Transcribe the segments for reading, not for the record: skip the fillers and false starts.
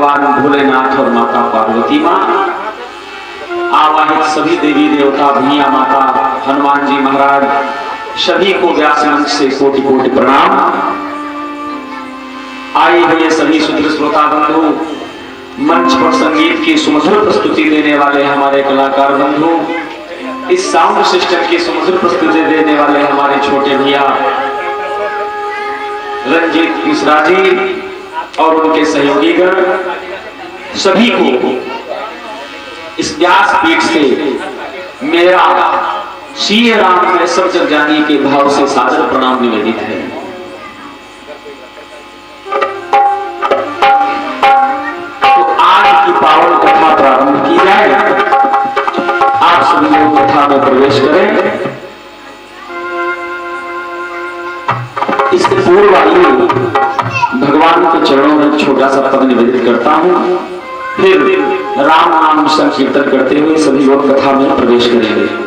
भगवान भोलेनाथ और माता पार्वती माँ, आवाहित सभी देवी देवता, भैया माता, हनुमान जी महाराज, सभी को व्यास मंच से कोटि कोटि प्रणाम। आए हुए सभी सुंदर श्रोता बंधु, मंच पर संगीत की सुमधुर प्रस्तुति देने वाले हमारे कलाकार बंधु, इस साउंड सिस्टम की सुमधुर प्रस्तुति देने वाले हमारे छोटे भैया रंजीत मिश्रा जी और उनके सहयोगी गण, सभी को इस व्यास पीठ से मेरा श्री राम में सब जग जाने के भाव से सादर प्रणाम निवेदित है। तो आज की पावन कथा प्रारंभ की जाए। आप सभी लोग कथा में प्रवेश करें। इसके पूर्व आइए भगवान के चरणों में छोटा सा पद निवेदित करता हूं, फिर राम नाम संकीर्तन करते हुए सभी लोग कथा में प्रवेश करेंगे।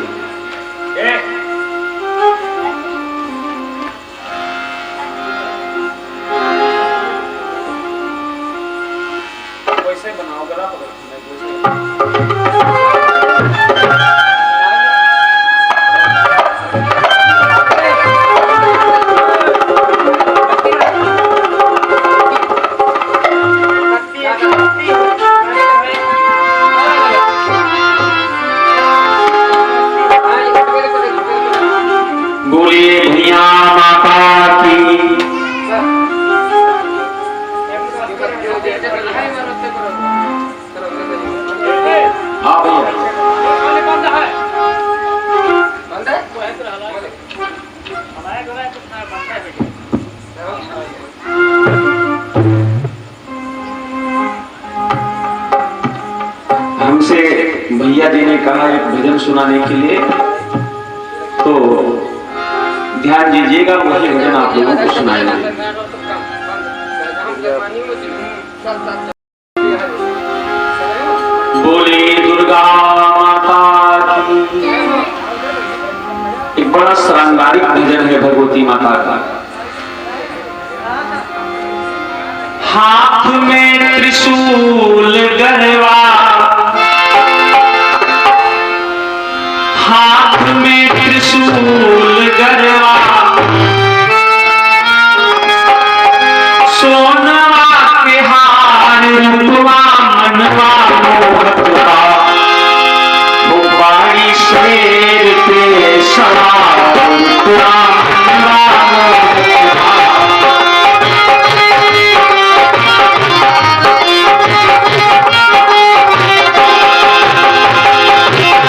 हमसे भैया जी ने कहा एक भजन सुनाने के लिए, तो ध्यान दीजिएगा, वही भजन आप लोगों को सुनाएंगे। बोले दुर्गा माता की। एक बड़ा श्रृंगारिक भजन है भगवती माता का। हाथ में त्रिशूल गरवा, हाथ में त्रिशूल गरवा, सोनवा के हार रूपवा मनवा मोहतवा, वो बाड़ी शेर पे सवार रूपवा मनवा मोहतवा।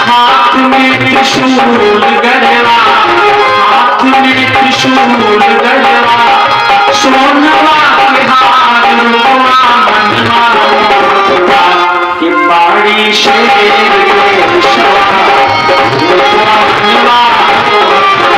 हाथ में त्रिशूल गरवा, हाथ में त्रिशूल गरवा, सोनवा के हार रूपवा मनवा मोहतवा, कि बाड़ी शेर पे सवार रूपवा मनवा मोहतवा।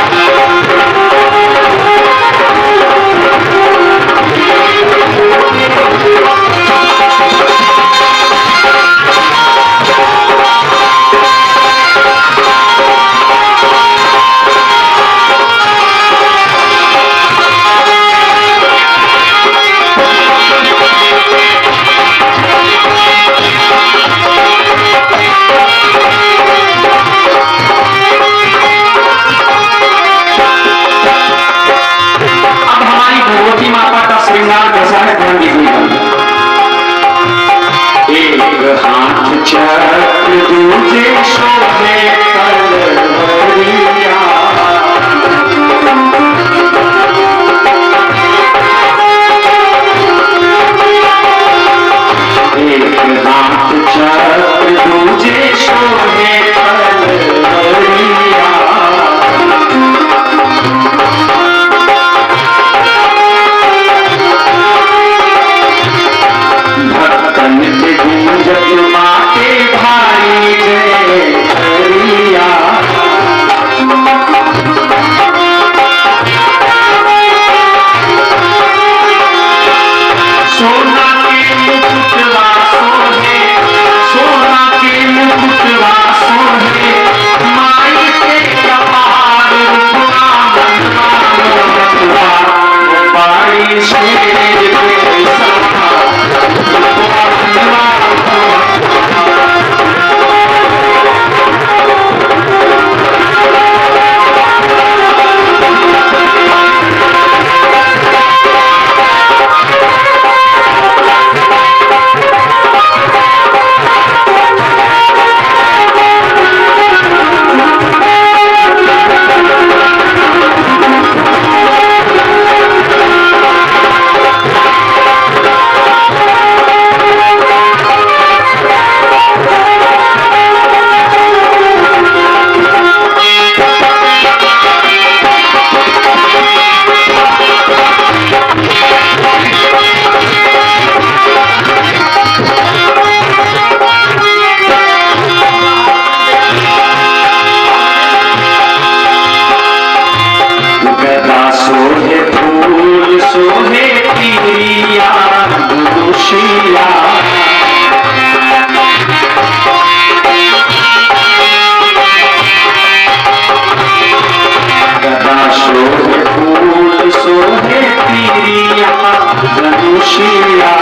खुशिया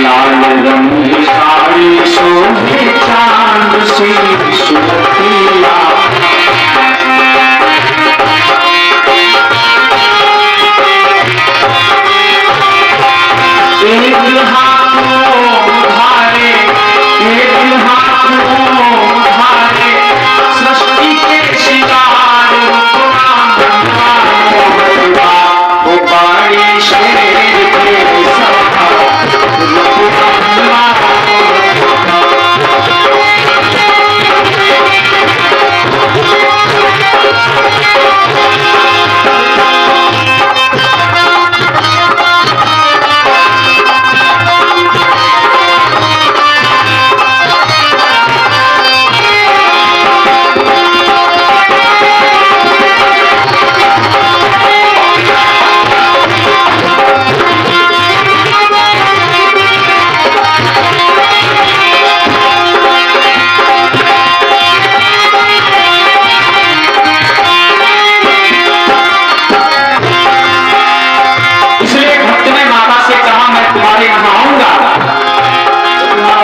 लाल रंग साड़ी शोभे चांद सी सुरतिया एक हाथों धारे एक हाथों धारे सृष्टि के शिकार वो बाड़ी शेर के सभा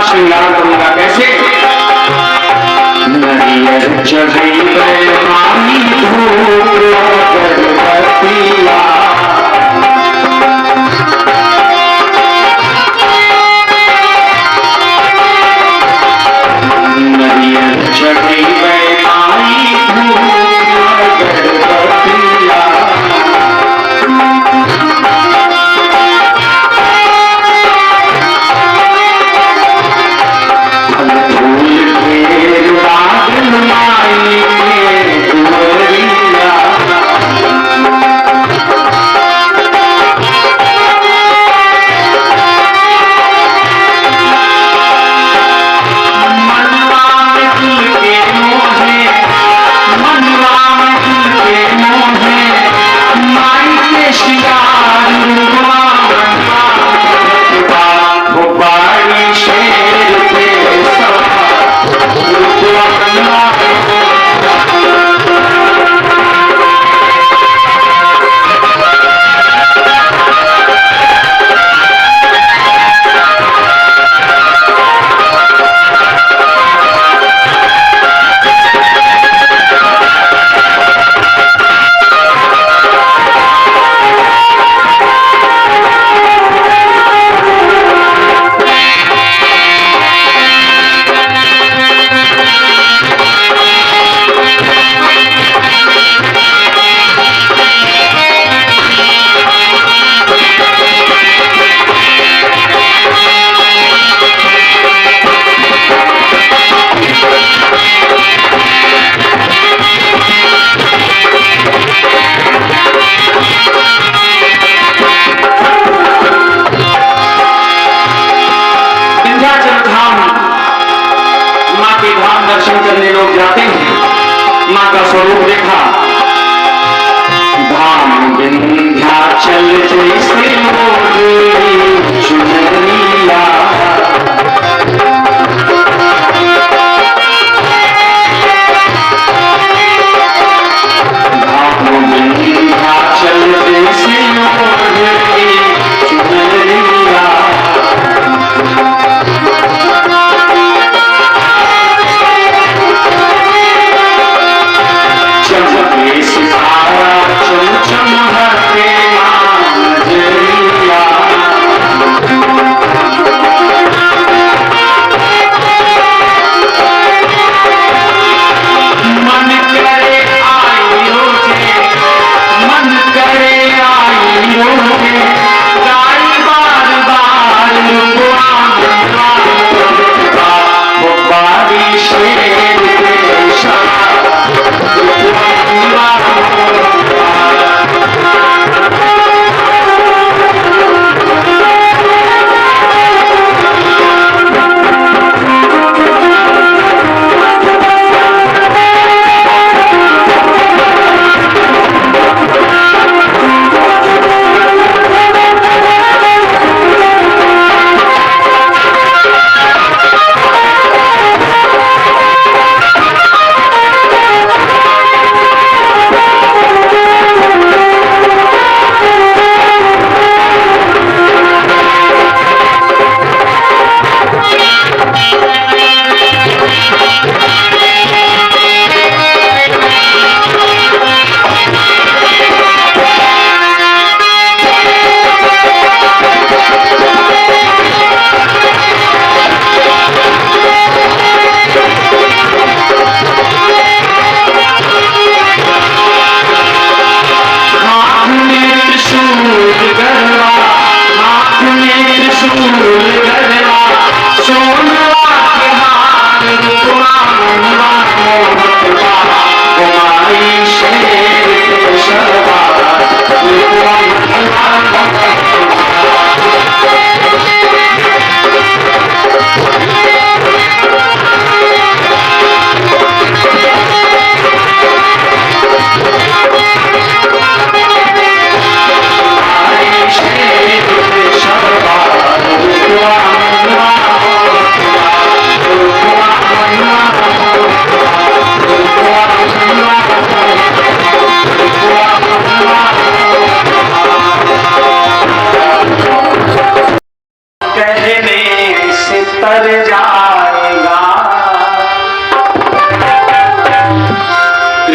श्रृंगार करूंगा कैसे नरियर चढ़ी पानी धूप अगरबत्तियां नरियर चढ़ी पानी धूप अगरबत्तियां दर्शन करने लोग जाते हैं। मां का स्वरूप देखा, धाम विंध्याचल जैसे चुनरिया धाम विंध्याचल जैसे चुनरिया सितारा चमचम हटे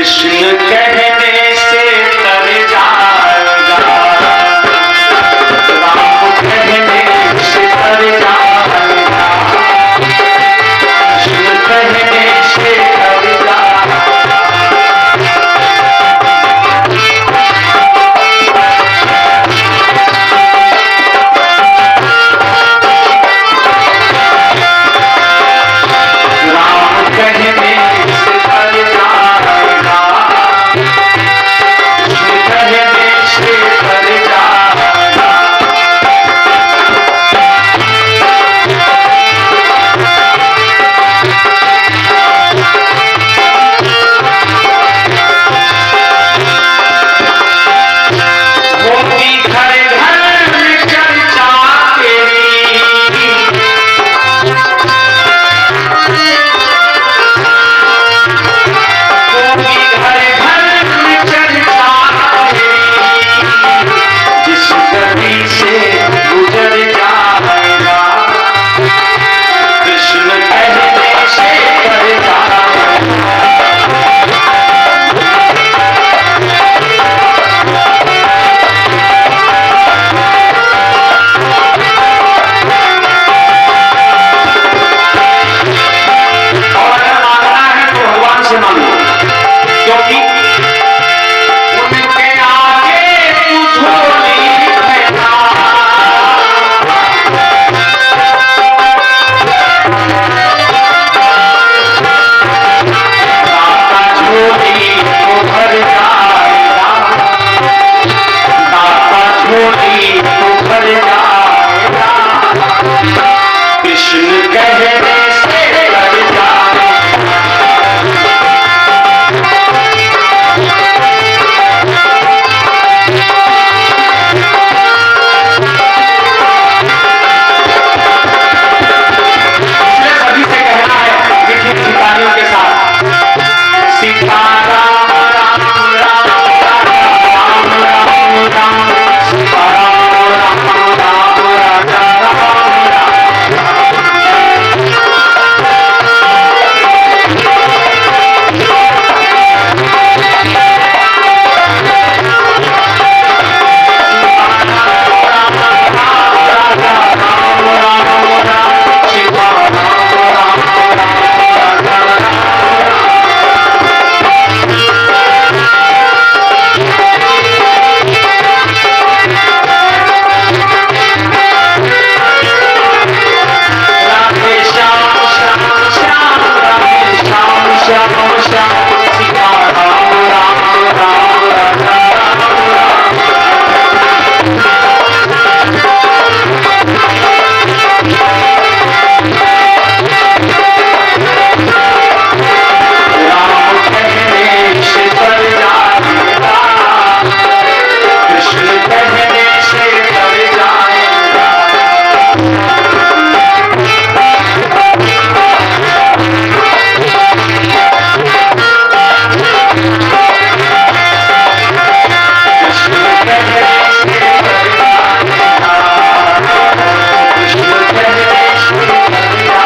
कृष्ण कहने से तर जाएगा, राम कहने से तर जाएगा, कृष्ण कहने से तर जाएगा। राम कहने से तर जाएगा, कृष्ण कहने से तर जाएगा। होगी घर घर में चर्चा तेरी, होगी घर घर में चर्चा तेरी, जिस गली से गुजर जाएगा, कृष्ण कहने से कर जाएगा। और अगर मांगना है तो भगवान से मांगो, क्योंकि उनके आगे तुझको नहीं बैठा, दाता झोली तो भर जाएगा, दाता झोली तो भर जाएगा, कृष्ण कहने से कर जाएगा। इसलिए सभी से कहना है मीठी मीठी तालियों के साथ, सीता राम राम राम राम राम राम, सीता राम राम राम राजा राम राम। राधे श्याम श्याम श्याम, राधे श्याम श्याम श्याम, सीता राम राम राम राजा राम राम। राम कहने से तर जाएगा, कृष्ण कहने से तर जाएगा। कृष्ण कहने से तर जाएगा, कृष्ण कहने से तर जाएगा।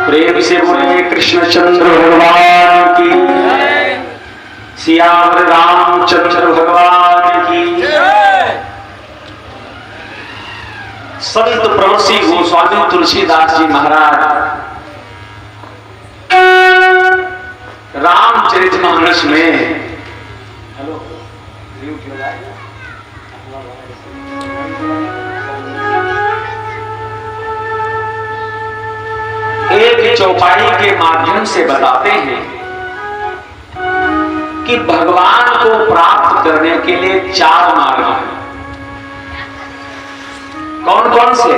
प्रेम से बोले कृष्णचंद्र भगवान की, सियावर रामचंद्र भगवान की। संत प्रवसी गोस्वामी तुलसीदास जी महाराज रामचरितमानस में एक चौपाई के माध्यम से बताते हैं कि भगवान को प्राप्त करने के लिए 4 मार्ग हैं। कौन कौन से?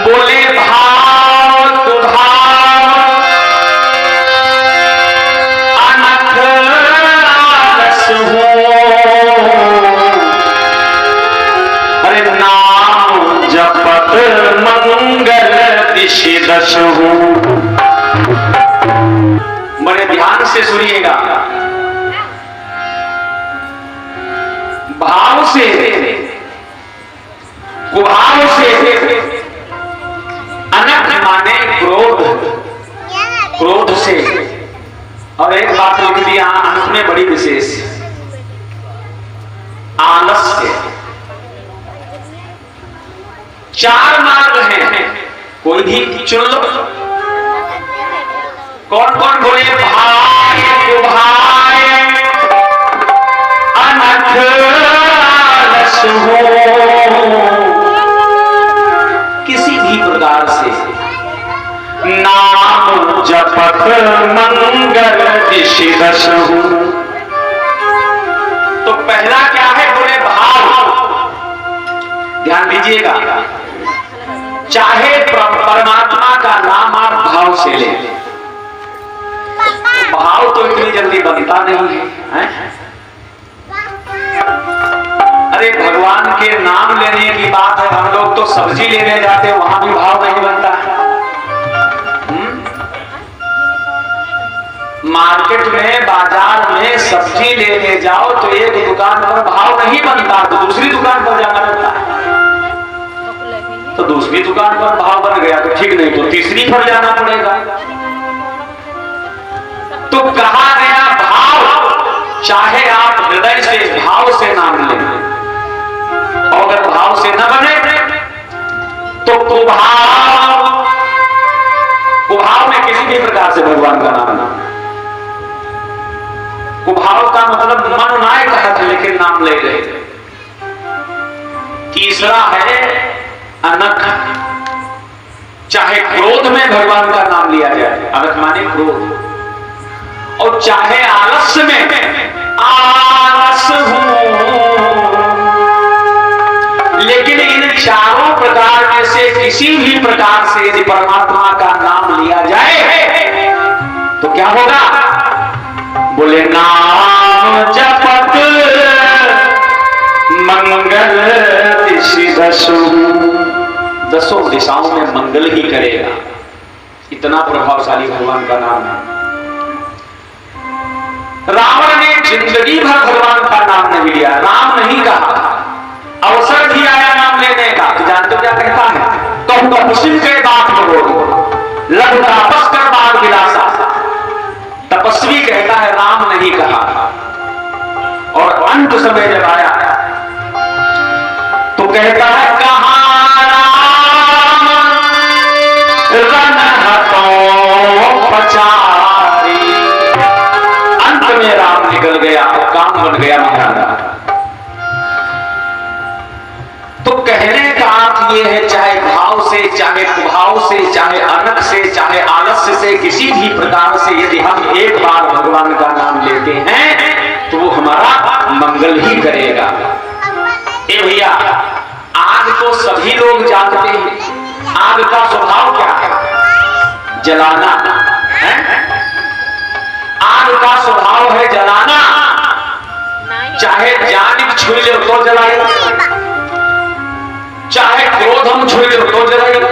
बोले भाव तो भाव, अनख आलस हो, अरे नाम जपत मंगल दिशि दश हो। बड़े ध्यान से सुनिएगा, भाव से, कुभाव से, अनख माने क्रोध, क्रोध से। और एक बात लिख दिया अनख में बड़ी विशेष, आलस्य। चार मार्ग हैं, कोई भी चुन लो। कौन कौन बोले? भाई, कुभाय, अनख, आलस हो। किसी भी प्रकार से नाम जपत मंगल ऋषि रस हो। तो पहला क्या है? बोले भाव। ध्यान दीजिएगा, चाहे परमात्मा का नाम आप भाव से ले, भाव तो इतनी जल्दी बनता नहीं है, अरे भगवान के नाम लेने की बात है, हम लोग तो सब्जी लेने जाते वहां भी भाव नहीं बनता है। मार्केट में, बाजार में सब्जी लेने जाओ तो एक दुकान पर भाव नहीं बनता तो दूसरी दुकान पर जाना पड़ता है। तो दूसरी दुकान पर भाव बन गया तो ठीक, नहीं तो तीसरी पर जाना पड़ेगा। तो कहा गया भाव, चाहे आप हृदय से भाव से नाम लें, और अगर भाव से न बने तो कुभाव, कुभाव में किसी भी प्रकार से भगवान का नाम ना। कुभाव का मतलब मन नाय कहा था लेकिन नाम ले रहे थे। तीसरा है अनख, चाहे क्रोध में भगवान का नाम लिया जाए, अनख माने क्रोध, और चाहे आलस्य में आलस हो। लेकिन इन चारों प्रकार में से किसी भी प्रकार से यदि परमात्मा का नाम लिया जाए तो क्या होगा? बोले नाम जपत मंगल ऋषि दसो, दसों दिशाओं में मंगल ही करेगा। इतना प्रभावशाली भगवान का नाम है। रावण ने जिंदगी भर भगवान का नाम नहीं लिया, राम नहीं कहा, अवसर भी आया नाम लेने का तो जानते क्या कहता है? कहूँ तपस्वी के बात करो, लघु तापस कर बाग विलासा। तपस्वी कहता है राम नहीं कहा, और अंत समय जब आया तो कहता है कहाँ राम रन हतो पचारी। अंत में राम निकल गया और काम बन गया महाराजा। तो कहने का अर्थ यह है, चाहे भाव से, चाहे कुभाव से, चाहे अनख से, चाहे आलस्य से, किसी भी प्रकार से यदि हम एक बार भगवान का नाम लेते हैं तो वो हमारा मंगल ही करेगा। ए भैया, आग तो सभी लोग जानते हैं, आग का स्वभाव क्या है? जलाना है। आग का स्वभाव है जलाना, चाहे जानिब छू ले तो जलाएगा, चाहे क्रोध हम छू ले तो जलाएगा,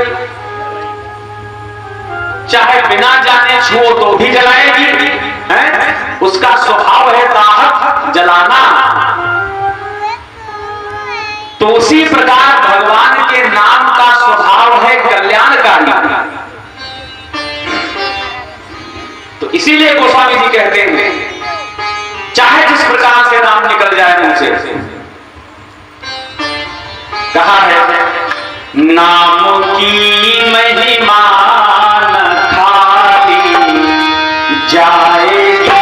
चाहे बिना जाने छुओ तो भी जलाएगी, है? उसका स्वभाव है ताहत जलाना। तो उसी प्रकार भगवान के नाम का स्वभाव है कल्याणकारी। तो इसीलिए गोस्वामी जी कहते हैं, चाहे जिस प्रकार से नाम निकल जाए मुंह से, कहा है नाम की महिमा न खाली जाएगी।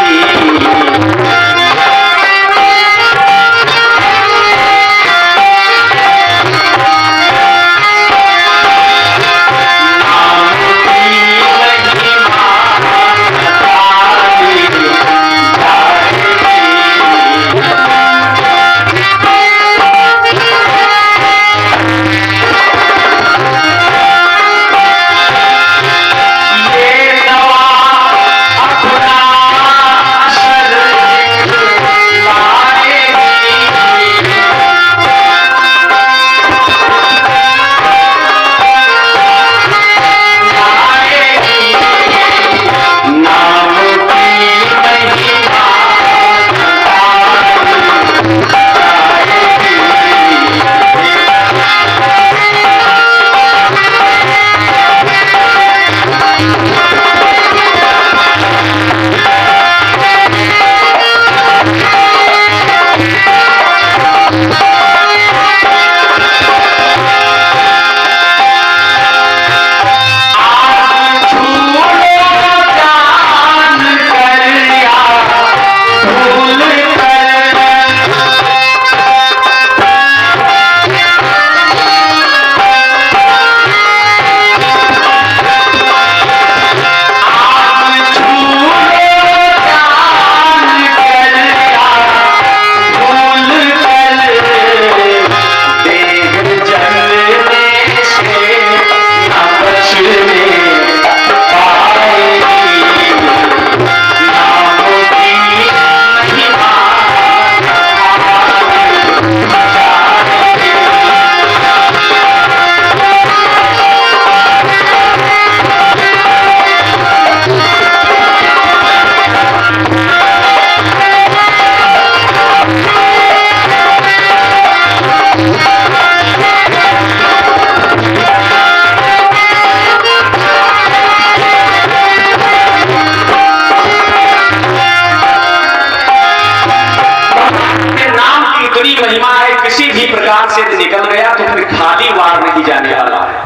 महिमा है, किसी भी प्रकार से निकल गया तो फिर खाली वार नहीं जाने वाला है।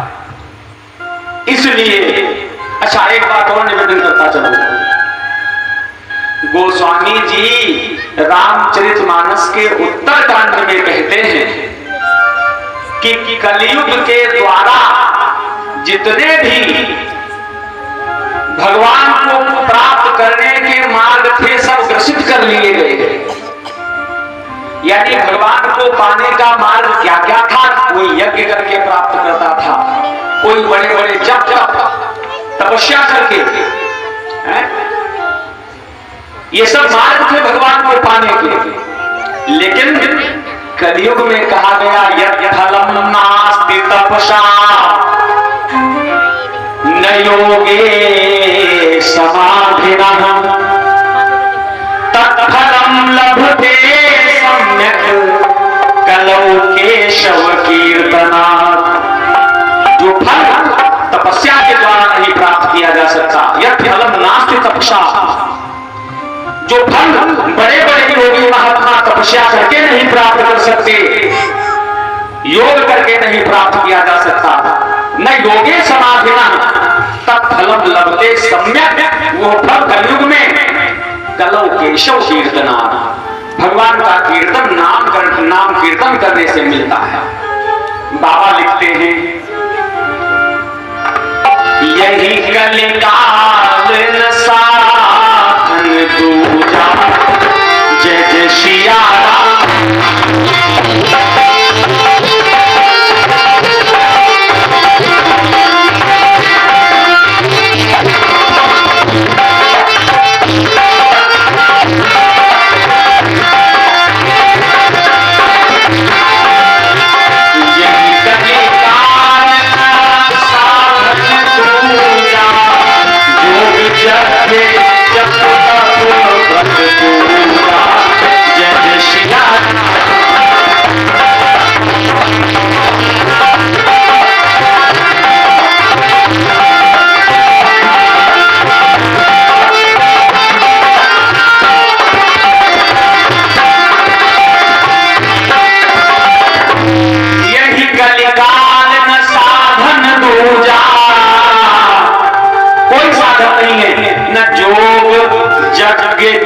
इसलिए अच्छा एक बात और निवेदन करता चलूंगा, गोस्वामी जी रामचरितमानस के उत्तरकांड में कहते हैं कि कलयुग के द्वारा जितने भी भगवान को प्राप्त करने के मार्ग थे सब ग्रसित कर लिए गए। यानी भगवान को पाने का मार्ग क्या क्या था, कोई यज्ञ करके प्राप्त करता था, कोई बड़े बड़े जप तपस्या करके, ये सब मार्ग थे भगवान को पाने के। लेकिन कलयुग में कहा गया यत्फलं नास्ति तपसा न योगे समाधिनः तत्फलं लभते सम्यक् कलौ केशव कीर्तनात्। जो फल तपस्या के द्वारा नहीं प्राप्त किया जा सकता, यत्फलं नास्ति तपसा, जो फल बड़े बड़े योगी महात्मा तपस्या करके नहीं प्राप्त कर सकते, योग करके नहीं प्राप्त किया जा सकता, न योगे समाधिना तत्फलम लभते सम्यक, वो फल कलयुग में कलौ केशव कीर्तना, भगवान का कीर्तन नाम कीर्तन करने से मिलता है। बाबा लिखते हैं यही कलिकाल न साधन दूजा, जय जय सिया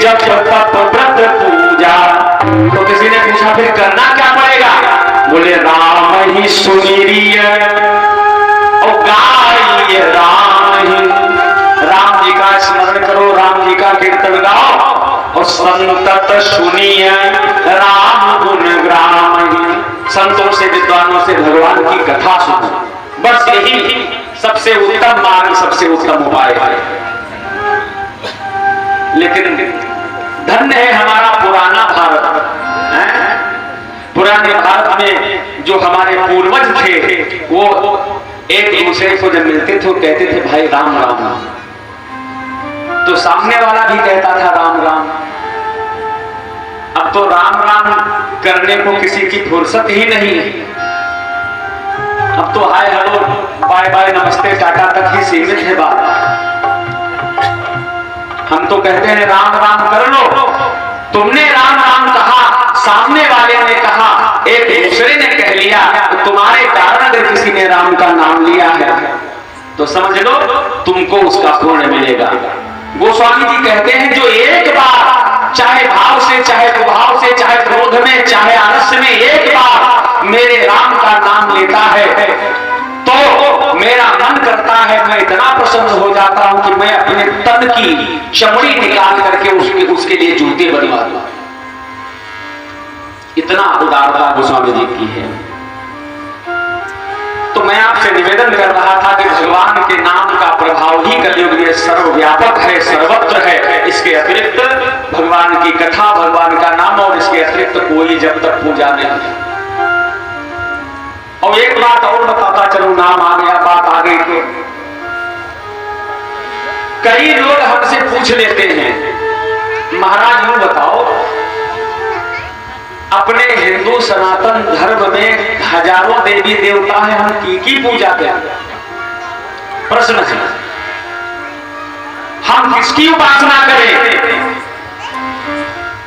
जप तप व्रत पूजा। तो किसी ने पूछा फिर करना क्या पड़ेगा, बोले राम ही सुमिरिय और गाइए राम ही, राम जी का स्मरण करो, राम जी का कीर्तन गाओ और संतत सुनिए राम गुण ग्राम ही, संतों से विद्वानों से भगवान की कथा सुनो। बस यही सबसे उत्तम मार्ग, सबसे उत्तम उपाय है। लेकिन धन्य है हमारा पुराना भारत, पुराने भारत में जो हमारे पूर्वज थे वो एक दूसरे को जब मिलते थे कहते थे भाई राम राम, तो सामने वाला भी कहता था राम राम। अब तो राम राम करने को किसी की फुर्सत ही नहीं है। अब तो हाय हेलो बाय बाय नमस्ते टाटा तक ही सीमित है बात। हम तो कहते हैं राम राम कर लो, तुमने राम राम कहा, सामने वाले ने कहा, एक दूसरे ने कह लिया, तो तुम्हारे कारण अगर किसी ने राम का नाम लिया है तो समझ लो तुमको उसका पुण्य मिलेगा। गोस्वामी जी कहते हैं जो एक बार चाहे भाव से, चाहे कुभाव से, चाहे क्रोध में, चाहे आलस्य में एक बार मेरे राम का नाम लेता है तो मेरा मन करता है, मैं इतना प्रसन्न हो जाता हूं कि मैं अपने तन की चमड़ी निकाल करके उसके लिए जूते बनवा दूं। इतना उदारता गोस्वामी जी की है। तो मैं आपसे निवेदन कर रहा था कि भगवान के नाम का प्रभाव ही कलयुग में सर्वव्यापक है, सर्वत्र है। इसके अतिरिक्त भगवान की कथा, भगवान का नाम और इसके अतिरिक्त कोई जब तक पूजा नहीं। और एक बात और बताता चलूं, नाम आ गया, बात आ गई तो कई लोग हमसे पूछ लेते हैं महाराज यूं बताओ, अपने हिंदू सनातन धर्म में हजारों देवी देवता हैं, हम की पूजा करें? प्रश्न है, हम किसकी उपासना करें?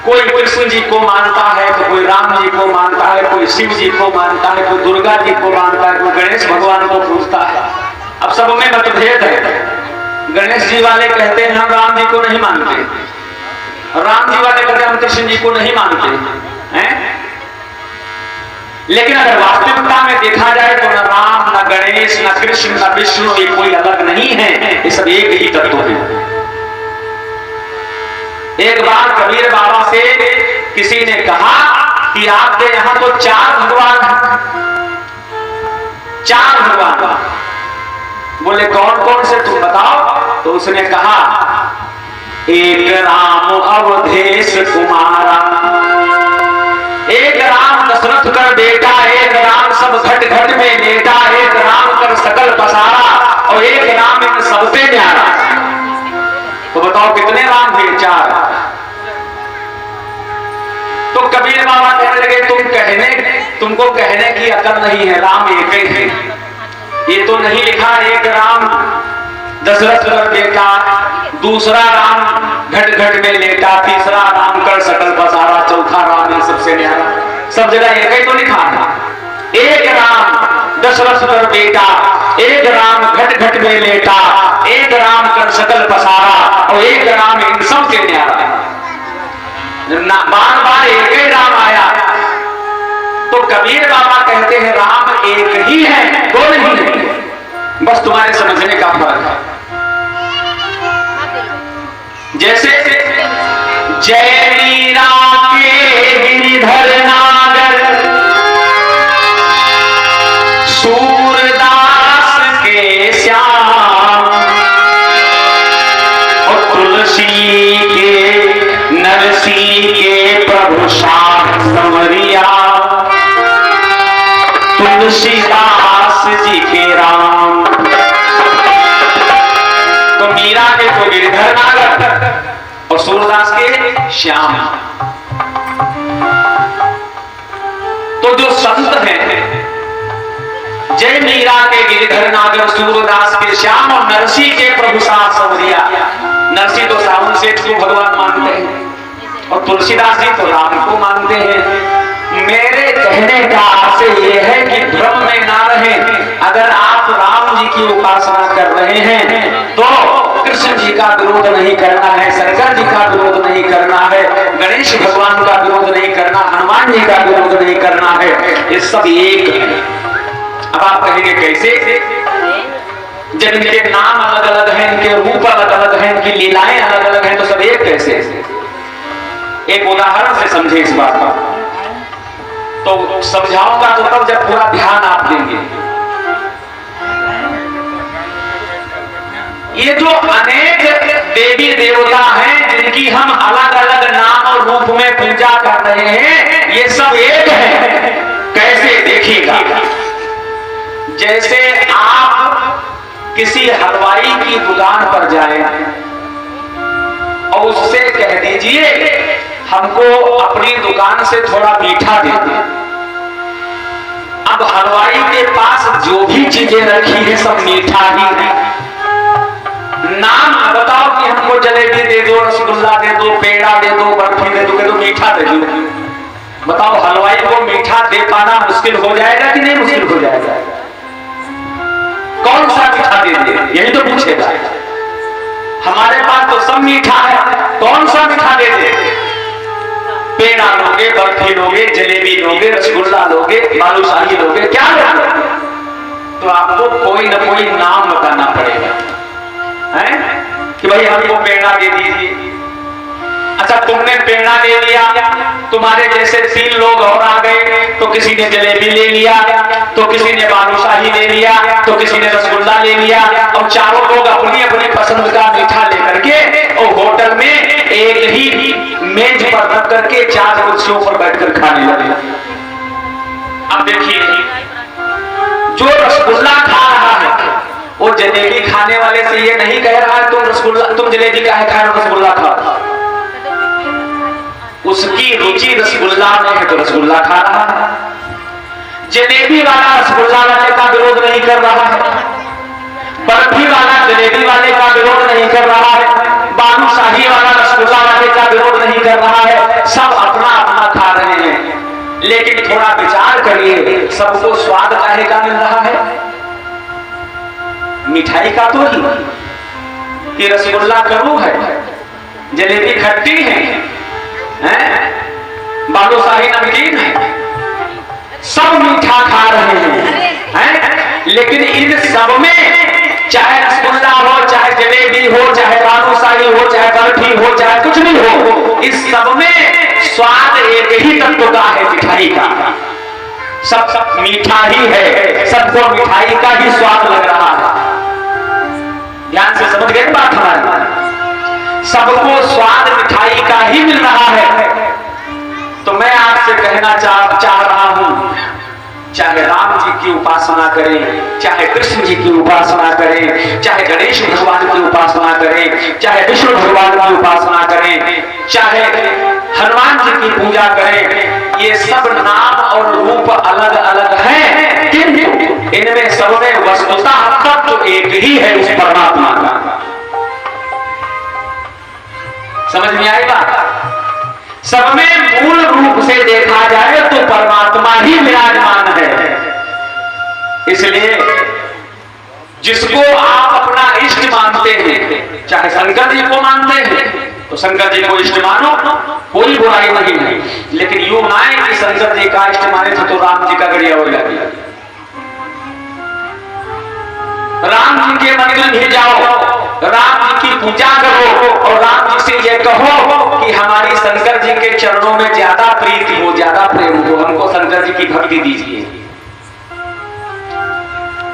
कोई कृष्ण जी को मानता है, तो कोई राम जी को मानता है, कोई शिव जी को मानता है, कोई दुर्गा जी को मानता है, कोई गणेश भगवान को पूजता है। अब सब में मतभेद है। गणेश जी वाले कहते हैं हम राम जी को नहीं मानते, राम जी वाले कहते हैं हम कृष्ण जी को नहीं मानते हैं। लेकिन अगर वास्तविकता में देखा जाए तो न राम, न गणेश, न कृष्ण, न विष्णु, ये कोई अलग नहीं है, ये सब एक ही तत्व है। एक बार कबीर बाबा से किसी ने कहा कि आपके यहां तो 4 भगवान हैं, 4 भगवान। बोले कौन कौन से तुम बताओ। तो उसने कहा एक राम अवधेश कुमारा, एक राम दशरथ कर बेटा, एक राम सब घट घट में लेटा, एक राम कर सकल पसारा, और एक राम इन सबसे न्यारा। तो बताओ कितने राम हुए? 4। तो कबीर बाबा कहने लगे तुमको कहने की अकल नहीं है, राम एक ही है। ये तो नहीं लिखा एक राम दशरथ कर बेटा, दूसरा राम घट घट में लेटा, तीसरा राम कर सकल पसारा, चौथा राम इन सबसे न्यारा। सब जगह एक ही तो लिखा है। एक राम दशरथ कर बेटा, एक राम घट घट में लेटा, एक राम कर सकल पसारा, और एक राम इन सबसे न्यारा। बार बार एक ही राम आया। तो कबीर बाबा कहते हैं राम एक ही है, दो नहीं है। बस तुम्हारे समझने का फर्क है। जैसे जय मीरा के गिरिधर नागर, सूरदास के श्याम, और तुलसी के नरसी के प्रभु शाह समरिया, तुलसीदास जी के राम। तो मीरा के तो गिरिधर नागर और सूरदास के श्याम। तो जो संत हैं, जय मीरा के गिरिधर नागर, सूरदास के श्याम, और नरसी के प्रभु शाह समरिया। नरसी तो सावन सेठ को भगवान मानते हैं, और तुलसीदास जी तो राम को मानते हैं। मेरे कहने का आशय यह है कि भ्रम में ना रहे। अगर आप राम जी की उपासना कर रहे हैं तो कृष्ण जी का विरोध नहीं करना है, शंकर जी का विरोध नहीं करना है, गणेश भगवान का विरोध नहीं करना, हनुमान जी का विरोध नहीं करना है। ये सब एक है। अब आप कहेंगे कैसे? जब इनके नाम अलग अलग हैं, इनके रूप अलग अलग हैं, इनकी लीलाएं अलग अलग हैं, तो सब एक कैसे? एक उदाहरण से समझे इस बात का। तो समझाऊंगा तो तब जब पूरा ध्यान आप देंगे। ये जो अनेक देवी देवता हैं जिनकी हम अलग अलग नाम और रूप में पूजा कर रहे हैं, ये सब एक है। कैसे? देखिएगा। जैसे आप किसी हलवाई की दुकान पर जाए और उससे कह दीजिए हमको अपनी दुकान से थोड़ा मीठा दे दे। अब हलवाई के पास जो भी चीजें रखी है सब मीठा ही है। नाम बताओ कि हमको जलेबी दे दो, रसगुल्ला दे दो, पेड़ा दे दो, बर्फी दे दो, मीठा दे दो। बताओ हलवाई को मीठा दे पाना मुश्किल हो जाएगा कि नहीं मुश्किल हो जाएगा? कौन सा मीठा दे दे, यही तो पूछेगा। हमारे पास तो सब मीठा है, कौन सा मीठा दे दे? पेड़ा लोगे, बर्फी लोगे, जलेबी लोगे, रसगुल्ला लोगे, बालूशाही लोगे, क्या लोगे? तो आपको कोई ना कोई नाम बताना पड़ेगा है कि भाई हमको पेड़ा दे दीजिए। अच्छा तुमने पेड़ा ले लिया, तुम्हारे जैसे 3 लोग और आ गए, तो किसी ने जलेबी ले लिया, तो किसी ने बालूशाही ले लिया, तो किसी ने रसगुल्ला ले लिया, और चारों लोग अपनी अपनी पसंद का मीठा लेकर के और होटल में एक ही मेज पर रख करके 4 कुर्सियों पर बैठकर खाने लगे। अब देखिए जो रसगुल्ला खा रहा है वो जलेबी खाने वाले से ये नहीं कह रहा है तुम जलेबी काहे खा रहे हो, रसगुल्ला खाओ। उसकी रुचि रसगुल्ला में है तो रसगुल्ला खा रहा है। जलेबी वाला रसगुल्ला वाले का विरोध नहीं कर रहा है, बर्फी वाला जलेबी वाले का विरोध नहीं कर रहा है, बालूशाही वाला रसगुल्ला वाले का विरोध नहीं कर रहा है, सब अपना अपना खा रहे हैं। लेकिन थोड़ा विचार करिए, सबको स्वाद काहे का मिल रहा है? मिठाई का तो ही कि रसगुल्ला कड़ू है, जलेबी खट्टी है, बालूशाही नमकीन है, सब मीठा खा रहे हैं। लेकिन इन सब में चाहे रसगुल्ला हो, चाहे जलेबी हो, चाहे बालूशाही हो, चाहे बर्फी हो, चाहे कुछ भी हो, इस सब में स्वाद एक ही तत्व का है, मिठाई का। सब मीठा ही है, सबको मिठाई का ही स्वाद लग रहा है। ध्यान से समझ गए बात हमारी? सबको स्वाद मिठाई का ही मिल रहा है। तो मैं आपसे कहना चाह रहा हूं, चाहे राम जी की उपासना करें, चाहे कृष्ण जी की उपासना करें, चाहे गणेश भगवान की उपासना करें, चाहे विष्णु भगवान की उपासना करें, चाहे हनुमान जी की पूजा करें, ये सब नाम और रूप अलग अलग हैं, किंतु इनमें सब में वस्तुतः तत्व एक ही है, उस परमात्मा का। समझ में आई बात? सब में मूल रूप से देखा जाए तो परमात्मा ही विराजमान है। इसलिए जिसको आप अपना इष्ट मानते हैं, चाहे शंकर जी को मानते हैं तो शंकर जी को इष्ट मानो, कोई बुराई नहीं है। लेकिन यूं ना कि शंकर जी का इष्ट माने तो राम जी का गरिया हो जाएगा। राम जी के मंदिर में जाओ, राम जी की पूजा करो और राम जी से ये कहो कि हमारी शंकर जी के चरणों में ज्यादा प्रीति हो, ज्यादा प्रेम हो, हमको शंकर जी की भक्ति दीजिए।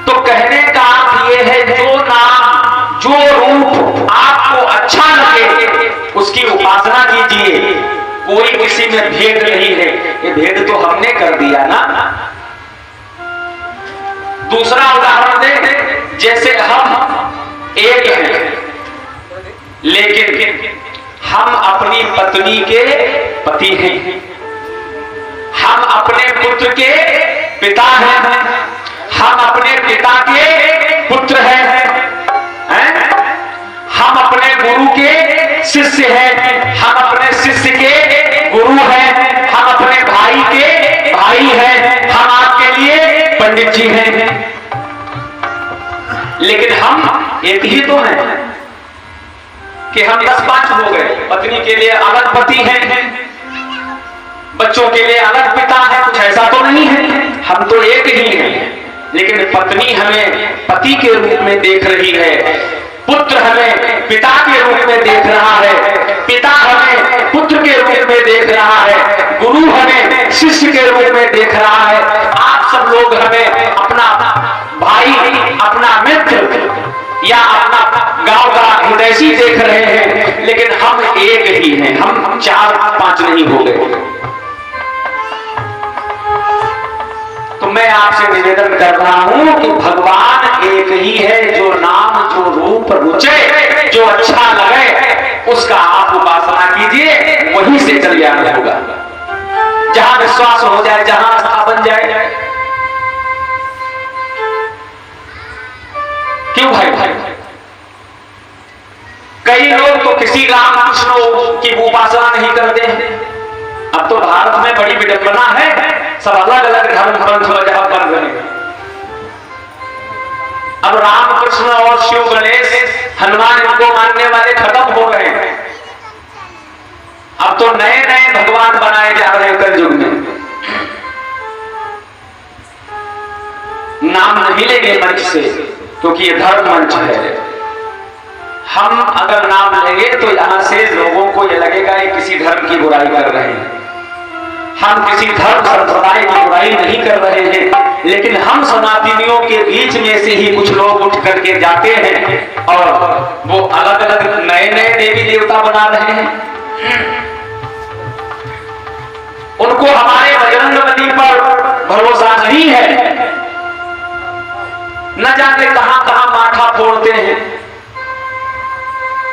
तो कहने का अर्थ ये है, जो नाम जो रूप आपको अच्छा लगे उसकी उपासना कीजिए। कोई किसी में भेद नहीं है, ये भेद तो हमने कर दिया ना। दूसरा उदाहरण दे, जैसे हम एक हैं लेकिन हम अपनी पत्नी के पति हैं, हम अपने पुत्र के पिता हैं, हम अपने पिता के पुत्र हैं, हम अपने गुरु के शिष्य हैं, हम अपने शिष्य के गुरु हैं, हम अपने भाई के भाई हैं, हम आपके लिए पंडित जी हैं। लेकिन हम एक ही तो हैं कि हम 10-5 हो गए। पत्नी के लिए अलग पति हैं, बच्चों के लिए अलग पिता है, कुछ ऐसा तो नहीं है, हम तो एक ही हैं। लेकिन पत्नी हमें पति के रूप में देख रही है, पुत्र हमें पिता के रूप में देख रहा है, पिता हमें पुत्र के रूप में देख रहा है, गुरु हमें शिष्य के रूप में देख रहा है। आप सब लोग हमें अपना भाई, अपना मित्र या अपना गांव का हितैषी देख रहे हैं, लेकिन हम एक ही हैं, हम 4-5 नहीं हो गए। तो मैं आपसे निवेदन कर रहा हूं कि भगवान एक ही है, जो नाम जो रूप रुचे, जो अच्छा लगे उसका आप उपासना कीजिए, वहीं से कल्याण होगा। जहां विश्वास हो जाए, जहां आस्था बन जाए। क्यों भाई? कई लोग तो किसी राम कृष्ण की उपासना नहीं करते हैं। अब तो भारत में बड़ी विडंबना है, सब अलग अलग धर्म ग्रंथ मजहब बन गए। अब राम कृष्ण और शिव गणेश हनुमान इनको मानने वाले खत्म हो गए हैं। अब तो नए नए भगवान बनाए जा रहे हैं कलयुग में। नाम नहीं लेंगे मंच से, क्योंकि ये धर्म मंच है। हम अगर नाम लेंगे तो यहां से लोगों को यह लगेगा कि किसी धर्म की बुराई कर रहे हैं। हम किसी धर्म संप्रदाय की बुराई नहीं कर रहे हैं, लेकिन हम सनातनियों के बीच में से ही कुछ लोग उठ करके जाते हैं और वो अलग अलग नए नए देवी देवता बना रहे हैं। उनको हमारे बजरंगबली पर भरोसा नहीं है, न जाने कहां कहां माथा फोड़ते हैं।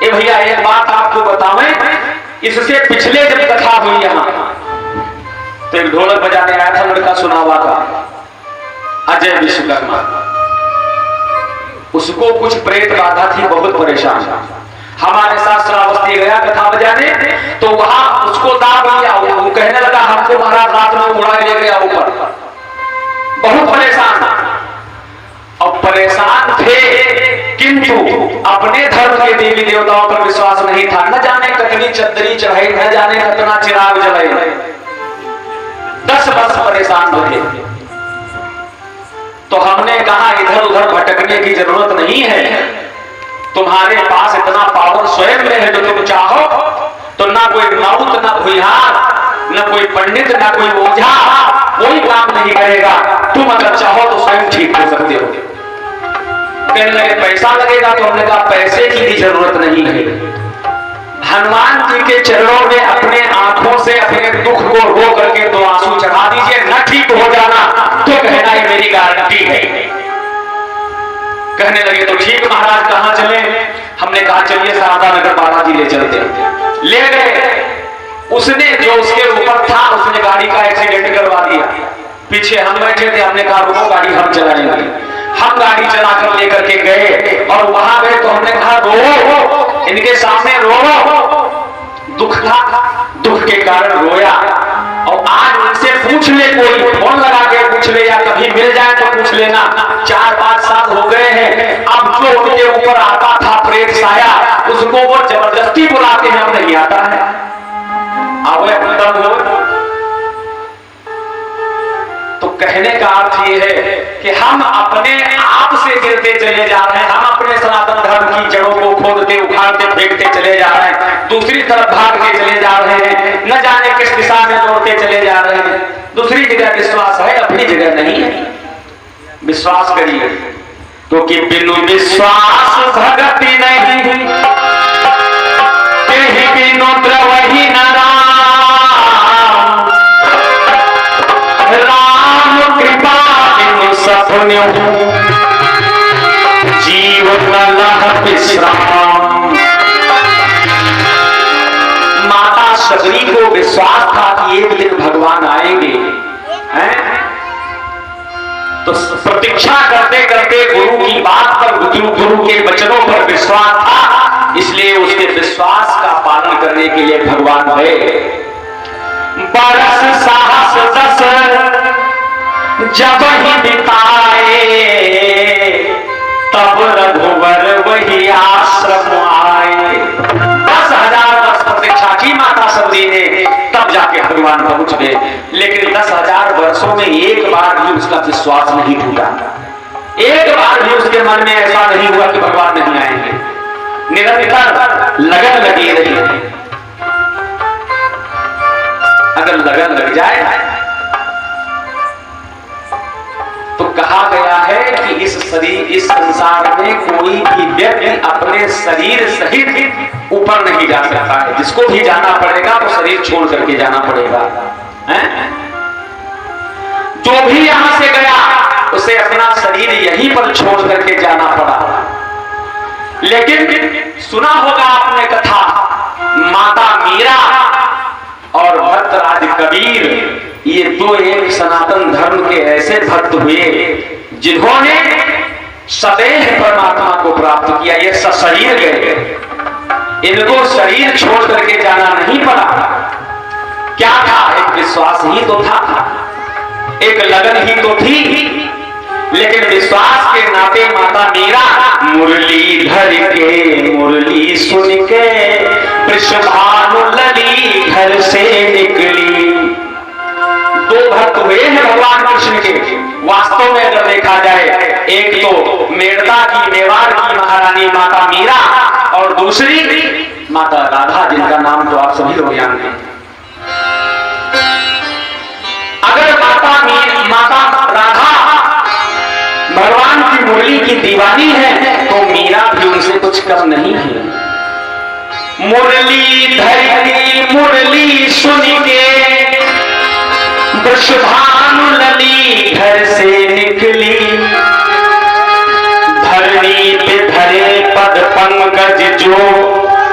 ये भैया एक बात आपको बतावें, इससे पिछले जब कथा हुई यहां तो एक ढोलक बजाने आया था लड़का सुनावा का, अजय विश्वकर्मा। उसको कुछ प्रेत बाधा थी, बहुत परेशान। हमारे साथ श्रावस्ती गया कथा बजाने, तो वहां उसको दाब लिया, वो कहने लगा हमको महाराज रात में उड़ा ले गया ऊपर, बहुत परेशान। और परेशान थे किंतु अपने धर्म के देवी देवताओं पर विश्वास नहीं था। न जाने कितनी चद्दरी चढ़ाई, न जाने कितना चिराग जलाए, 10 वर्ष परेशान रहे। तो हमने कहा इधर उधर भटकने की जरूरत नहीं है, तुम्हारे पास इतना पावर स्वयं में है, जो तुम चाहो तो ना कोई नाउत, ना भुइहार, ना कोई पंडित, ना कोई ओझा, कोई काम नहीं करेगा। तुम अगर चाहो तो स्वयं ठीक हो सकते हो। कहने लगे पैसा लगेगा, तो हमने कहा पैसे की भी जरूरत नहीं है। हनुमान जी के चरणों में अपने आंखों से अपने दुख को रो करके 2 आंसू चढ़ा दीजिए, न ठीक हो जाना तो कहना ये मेरी गारंटी है। कहने लगे तो ठीक महाराज, कहां चले? हमने कहा चलिए शारदा नगर बालाजी ले चलते। ले गए। उसने जो उसके ऊपर था उसने गाड़ी का एक्सीडेंट करवा दिया। पीछे हम बैठे थे, हमने कहा रुको गाड़ी हम चलाएंगे। हम गाड़ी चलाकर लेकर के गए और वहां गए तो हमने कहा रो, इनके सामने रो। दुख था, दुख के कारण रोया। और आज उनसे पूछ ले, कोई फोन लगा के पूछ ले या कभी मिल जाए तो पूछ लेना, 4-5 साल हो गए हैं। अब जो उनके ऊपर आता था प्रेत साया, उसको वो जबरदस्ती बुलाते हैं, नहीं आता है। अब तो कहने का अर्थ ये है कि हम अपने आप से गिरते चले जा रहे हैं, हम अपने सनातन धर्म की जड़ों को खोदते, उखाड़ते, फेंकते चले जा रहे हैं, दूसरी तरफ भागते चले जा रहे हैं, न जाने किस दिशा में दौड़ते चले जा रहे हैं। दूसरी जगह विश्वास है, अपनी जगह नहीं है। विश्वास करिए, क्योंकि बिनु विश्वास भगति नहीं, बिनु द्रवहि न जीवन विश्राम। माता शबरी को विश्वास था कि एक दिन भगवान आएंगे, हैं? तो प्रतीक्षा करते करते गुरु की बात पर, गुरु के वचनों पर विश्वास था, इसलिए उसके विश्वास का पालन करने के लिए भगवान गए। बरस साहस 10 जब ही बिताए, तब रघुवर वही आश्रम आए। 10,000 वर्ष प्रतीक्षा की माता शबरी ने, तब जाके भगवान पहुंच गए। लेकिन 10,000 वर्षों में एक बार भी उसका विश्वास नहीं टूटा, एक बार भी उसके मन में ऐसा नहीं हुआ कि भगवान नहीं आएंगे। निरंतर लगन लगी रही। अगर लगन लग जाए तो कहा गया है कि इस संसार में कोई भी व्यक्ति अपने शरीर सहित ऊपर नहीं जा सकता है। जिसको भी जाना पड़ेगा तो शरीर छोड़ करके जाना पड़ेगा, हैं? जो भी यहां से गया उसे अपना शरीर यहीं पर छोड़ करके जाना पड़ा। लेकिन सुना होगा आपने कथा, माता मीरा और भक्तराज कबीर, ये 2 एक सनातन धर्म के ऐसे भक्त हुए जिन्होंने सदैव परमात्मा को प्राप्त किया। ये सशरीर गए, इनको शरीर छोड़ करके जाना नहीं पड़ा। क्या था? एक विश्वास ही तो था, एक लगन ही तो थी। लेकिन विश्वास के नाते माता मीरा मुरली धर के, मुरली सुन के वृषभानु लली घर से निकली। 2 भक्त हुए हैं भगवान कृष्ण के। वास्तव में अगर देखा जाए, एक तो मेड़ता की, मेवाड़ की महारानी माता मीरा, और दूसरी माता राधा, जिनका नाम तो आप सभी लोग जानते हैं। अगर माता राधा भगवान की मुरली की दीवानी है, तो मीरा भी उनसे कुछ कम नहीं है। मुरली धरती मुरली सुन के वृषभानु लली घर से निकली। धरणी पे धरे पद पंकज जो,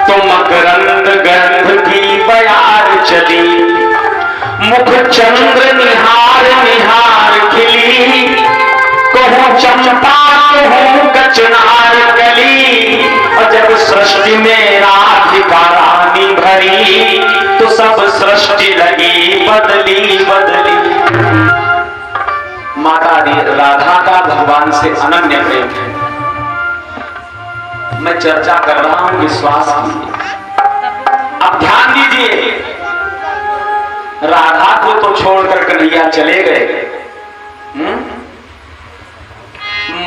तो मकरंद गंध की बयार चली। मुख चंद्र निहार निहार खिली, कहूँ चंपा कहूँ कचनार कली। और जब सृष्टि में राधा का भगवान से अनन्य प्रेम है। मैं चर्चा कर रहा हूं, विश्वास कीजिए। अब ध्यान दीजिए, राधा को तो छोड़कर कन्हैया चले गए,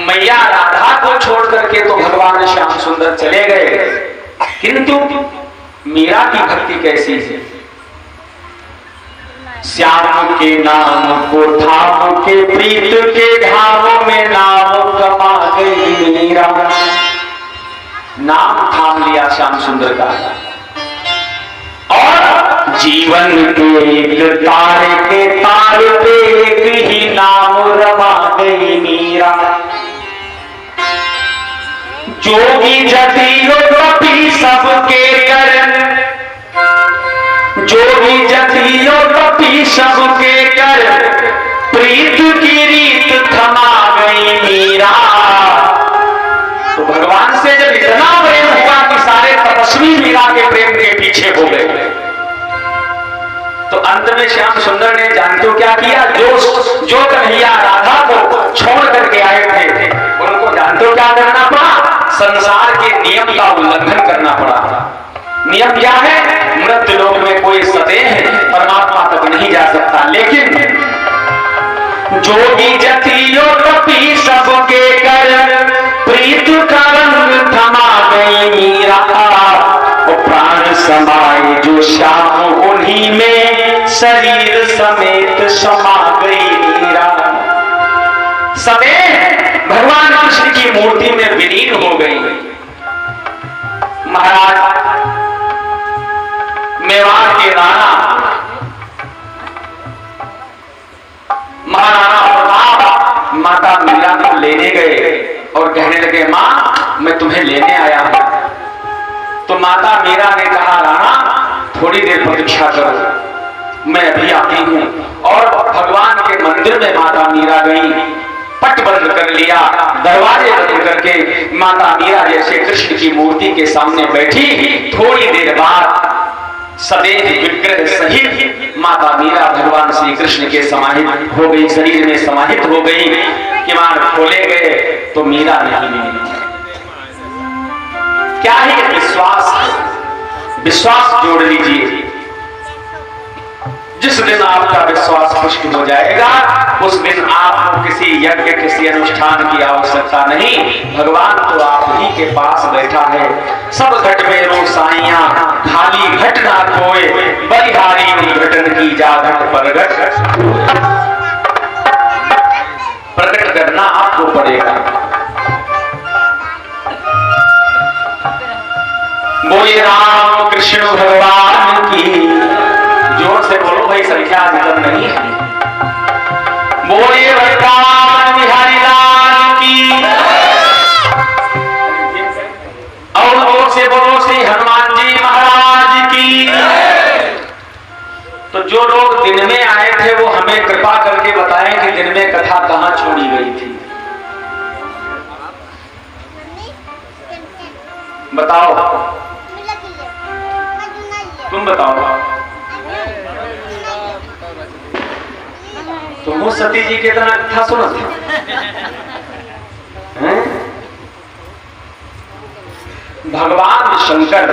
मैया राधा को छोड़कर के तो भगवान श्याम सुंदर चले गए, किंतु मीरा की भक्ति कैसी है। श्याम के नाम को थाम के प्रीत के धाम में नाम कमा गई मीरा। नाम थाम लिया श्याम सुंदर का, और जीवन के एक तारे के तार पे एक ही नाम रमा गई मीरा। जोगी जतियो कपी सबके कर, जोगी जतियो कपी सबके कर, प्रीत की रीत थमा गई मीरा। तो भगवान से जब इतना प्रेम हुआ कि सारे तपस्वी मीरा के प्रेम के पीछे हो गए, तो अंत में श्याम सुंदर ने जानते हो क्या किया, जो कन्हैया राधा को छोड़ करके आए थे उनको जानते हो क्या करना पड़ा, संसार के नियम का उल्लंघन करना पड़ा। नियम क्या है, मृत्यु लोक में कोई सदैव परमात्मा तक नहीं जा सकता, लेकिन जोगी जतियो कपी सबके कर, प्रीत का रंग थमा गई मीरा। और प्राण समाए जो श्याम उन्हीं में, शरीर समेत समा गई मीरा। सदैव भगवान कृष्ण की मूर्ति में विलीन हो गई। महाराज मेवाड़ के राणा महाराणा प्रताप माता मीरा को लेने गए और कहने लगे, मां मैं तुम्हें लेने आया हूं। तो माता मीरा ने कहा, राणा थोड़ी देर प्रतीक्षा करो, मैं अभी आती हूं। और भगवान के मंदिर में माता मीरा गई, पट बंद कर लिया, दरवाजे बंद करके माता मीरा जैसे कृष्ण की मूर्ति के सामने बैठी। थोड़ी देर बाद सदैव विग्रह सहित माता मीरा भगवान श्री कृष्ण के समाहित हो गई, शरीर में समाहित हो गई। किवाड़ खोले गए तो मीरा नहीं मिली। क्या है विश्वास, विश्वास जोड़ लीजिए। जिस दिन आपका विश्वास पुष्ट हो जाएगा, उस दिन आपको किसी यज्ञ किसी अनुष्ठान की आवश्यकता नहीं। भगवान तो आप ही के पास बैठा है। सब घट में रो साइयां, खाली घट ना कोय, बलिहारी घटन की जा घट प्रगट। प्रकट करना आपको पड़ेगा। बोले राम कृष्ण भगवान की, जोर से बोलो भाई, संख्या अधिकम नहीं है। बोले भगवान बिहारी लाल की, और जोर से बोलो श्री हनुमान जी महाराज की। तो जो लोग दिन में आए थे वो हमें कृपा करके बताएं कि दिन में कथा कहां छोड़ी गई थी। बताओ, तुम बताओ। तुम सती जी के तरह कथा सुना था। भगवान शंकर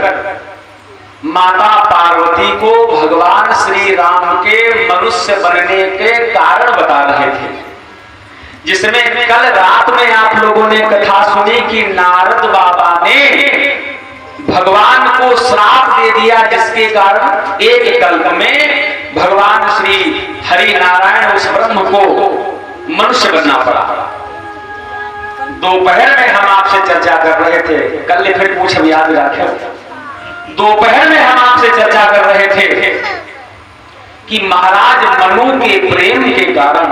माता पार्वती को भगवान श्री राम के मनुष्य बनने के कारण बता रहे थे, जिसमें कल रात में आप लोगों ने कथा सुनी कि नारद बाबा ने भगवान को श्राप दे दिया, जिसके कारण एक कल्प में भगवान श्री हरि नारायण उस ब्रह्म को मनुष्य बनना पड़ा। दोपहर में हम आपसे चर्चा कर रहे थे, कल फिर पूछ याद रखे, दोपहर में हम आपसे चर्चा कर रहे थे कि महाराज मनु के प्रेम के कारण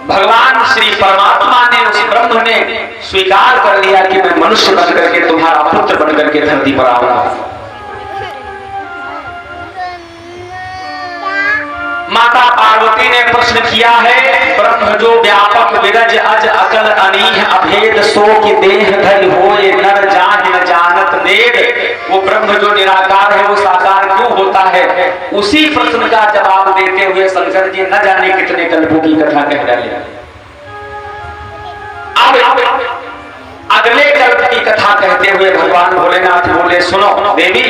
भगवान श्री परमात्मा ने, उस ब्रह्म ने स्वीकार कर लिया कि मैं मनुष्य बन करके तुम्हारा पुत्र बन करके धरती पर आऊंगा। माता पार्वती ने प्रश्न किया है, ब्रह्म जो व्यापक विरज अज अकल अनीह अभेद सो की देह धरि होए नर जाहि न जानत नेद। वो ब्रह्म जो निराकार है वो साकार क्यों होता है? उसी प्रश्न का जवाब देते हुए शंकर जी न जाने कितने कल्पों की कथा कह डाले। अगले कल्प की कथा कहते हुए भगवान भोलेनाथ बोले, सुनो देवी,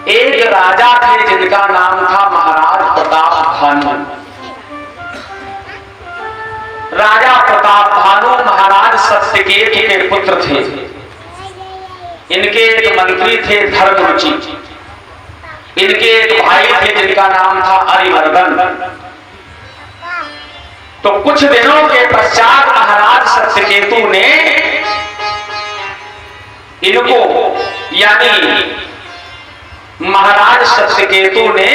एक राजा थे जिनका नाम था महाराज प्रताप भानु। राजा प्रताप भानु महाराज सत्यकेत के पुत्र थे। इनके एक मंत्री थे धर्मरुचि। इनके एक भाई थे जिनका नाम था अरिमर्दन। तो कुछ दिनों के पश्चात महाराज सत्यकेतु ने इनको, यानी महाराज सत्यकेतु ने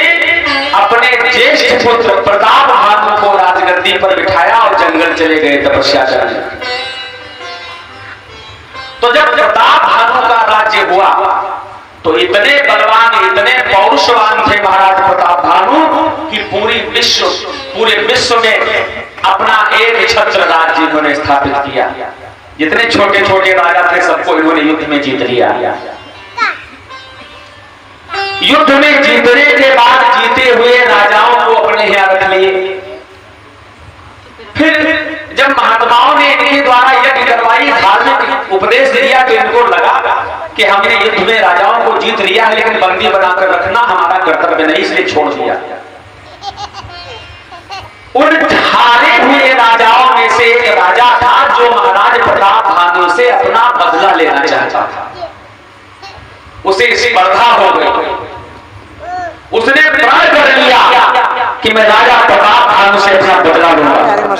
अपने ज्येष्ठ पुत्र प्रताप भानु को राजगद्दी पर बिठाया और जंगल चले गए तपस्या करने। तो जब प्रताप भानु का राज्य हुआ तो इतने बलवान, इतने पौरुषवान थे महाराज प्रताप भानु कि पूरे विश्व में अपना एक छत्र राज्य इन्होंने स्थापित किया। जितने छोटे छोटे राजा थे सबको इन्होंने युद्ध में जीत लिया। युद्ध में जीतने के बाद जीते हुए राजाओं को अपने यहाँ रख लिए। फिर जब महात्माओं ने इनके द्वारा यज्ञ करवाई, धार्मिक उपदेश दिया, तो इनको लगा कि हमने युद्ध में राजाओं को जीत लिया है, लेकिन बंदी बनाकर रखना हमारा कर्तव्य नहीं, इसलिए छोड़ दिया। उन हारे हुए राजाओं में से एक राजा था जो महाराज प्रताप भानु से अपना बदला लेना चाहता था। उसे स्पर्धा हो गई। उसने प्रण कर लिया कि मैं राजा प्रताप भानु से अपना बदला लूंगा।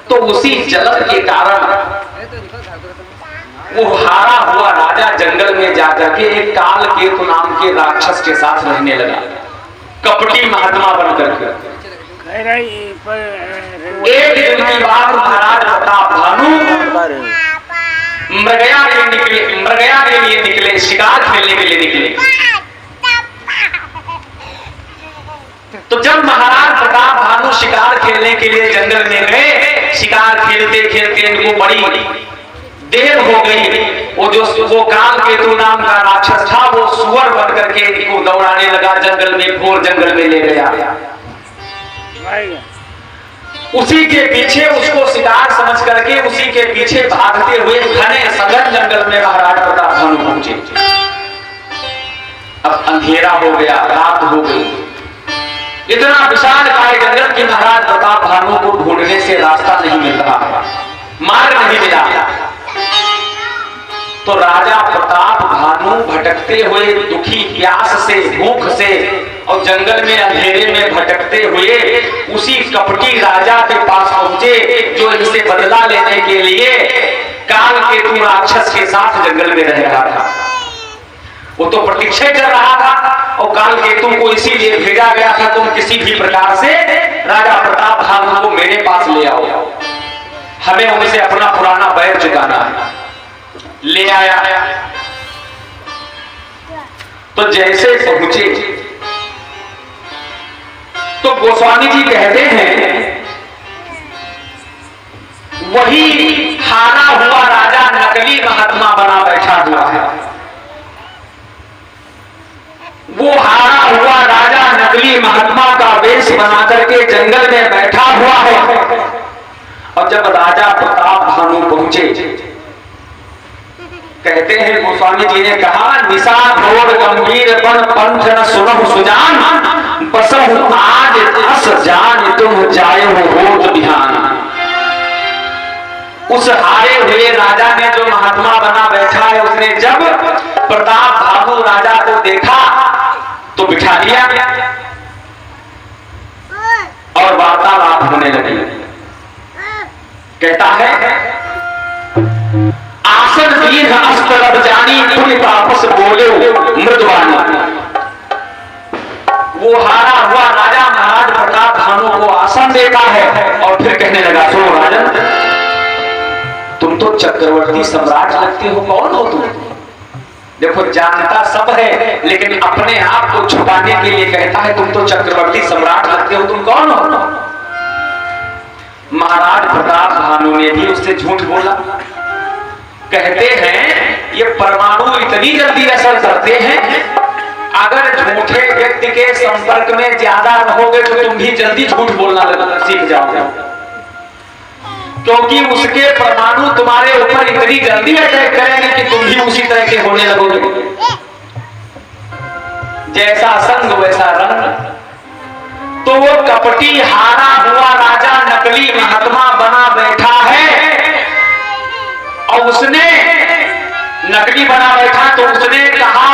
तो उसी जलन के कारण वो हारा हुआ राजा जंगल में जाकर के एक काल केतु नाम के राक्षस के साथ रहने लगा, कपटी महात्मा बनकर के। एक दिन की बात, महाराज प्रताप भानु मृगया के लिए निकले, शिकार खेलने के लिए निकले। तो जब महाराज प्रताप भानु शिकार खेलने के लिए जंगल में गए, शिकार खेलते खेलते इनको बड़ी देर हो गई। वो काल केतु नाम का राक्षस था, वो सुअर बन करके इनको दौड़ाने लगा जंगल में, घोर जंगल में ले गया। उसी के पीछे, उसको शिकार समझ करके उसी के पीछे भागते हुए घने सघन जंगल में महाराज प्रताप भानु पहुंचे। अब अंधेरा हो गया, रात हो गई। इतना विशाल काय जंगल की महाराज प्रताप भानु को ढूंढने से रास्ता नहीं मिल रहा है, मार्ग नहीं मिला। तो राजा प्रताप भानु भटकते हुए, दुखी, प्यास से, भूख से और जंगल में अंधेरे में भटकते हुए उसी कपटी राजा के पास पहुंचे जो इनसे बदला लेने के लिए काल केतु राक्षस के साथ जंगल में रह रहा था। वो तो प्रतीक्षा कर रहा था और काल केतु को इसीलिए भेजा गया था, तुम किसी भी प्रकार से राजा प्रताप भानु को मेरे पास ले आओ, हमें उनसे अपना पुराना बैर चुकाना है। ले आया। तो जैसे पहुंचे तो गोस्वामी जी कहते हैं वही हारा हुआ राजा नकली महात्मा बना बैठा हुआ है। वो हारा हुआ राजा नकली महात्मा का वेश बना करके जंगल में बैठा हुआ है। और जब राजा प्रताप भानु पहुंचे, कहते हैं गोस्वामी जी ने कहा, निशा घोर गंभीर बन पंथ न सुनहु सुजान, बसहु आज अस जान तुम जाए हो होत बिहान। उस हारे हुए राजा ने जो महात्मा बना बैठा है, उसने जब प्रताप भानु राजा को देखा तो बिठा लिया और वार्तालाप होने लगी। कहता है, आसन दीर्घ अस्तर जानी पुण्य तापस बोले मृदवानी। वो हारा हुआ राजा महाराज प्रताप भानु को आसन देता है और फिर कहने लगा, सुनो राजन, तुम तो चक्रवर्ती सम्राट लगते हो, कौन हो तुम? देखो जानता सब है, लेकिन अपने आप को छुपाने के लिए कहता है तुम तो चक्रवर्ती सम्राट लगते हो, तुम कौन हो? महाराज प्रताप भानु ने भी उससे झूठ बोला। कहते हैं ये परमाणु इतनी जल्दी असर करते हैं, अगर झूठे व्यक्ति के संपर्क में ज्यादा रहोगे तो तुम भी जल्दी झूठ बोलना सीख जाओगे। क्योंकि उसके परमाणु तुम्हारे ऊपर इतनी जल्दी अटैक करेंगे कि तुम भी उसी तरह के होने लगोगे। जैसा संग वैसा रंग। तो वो कपटी हारा हुआ राजा नकली महात्मा बना बैठा है, और उसने नकली बना बैठा तो उसने कहा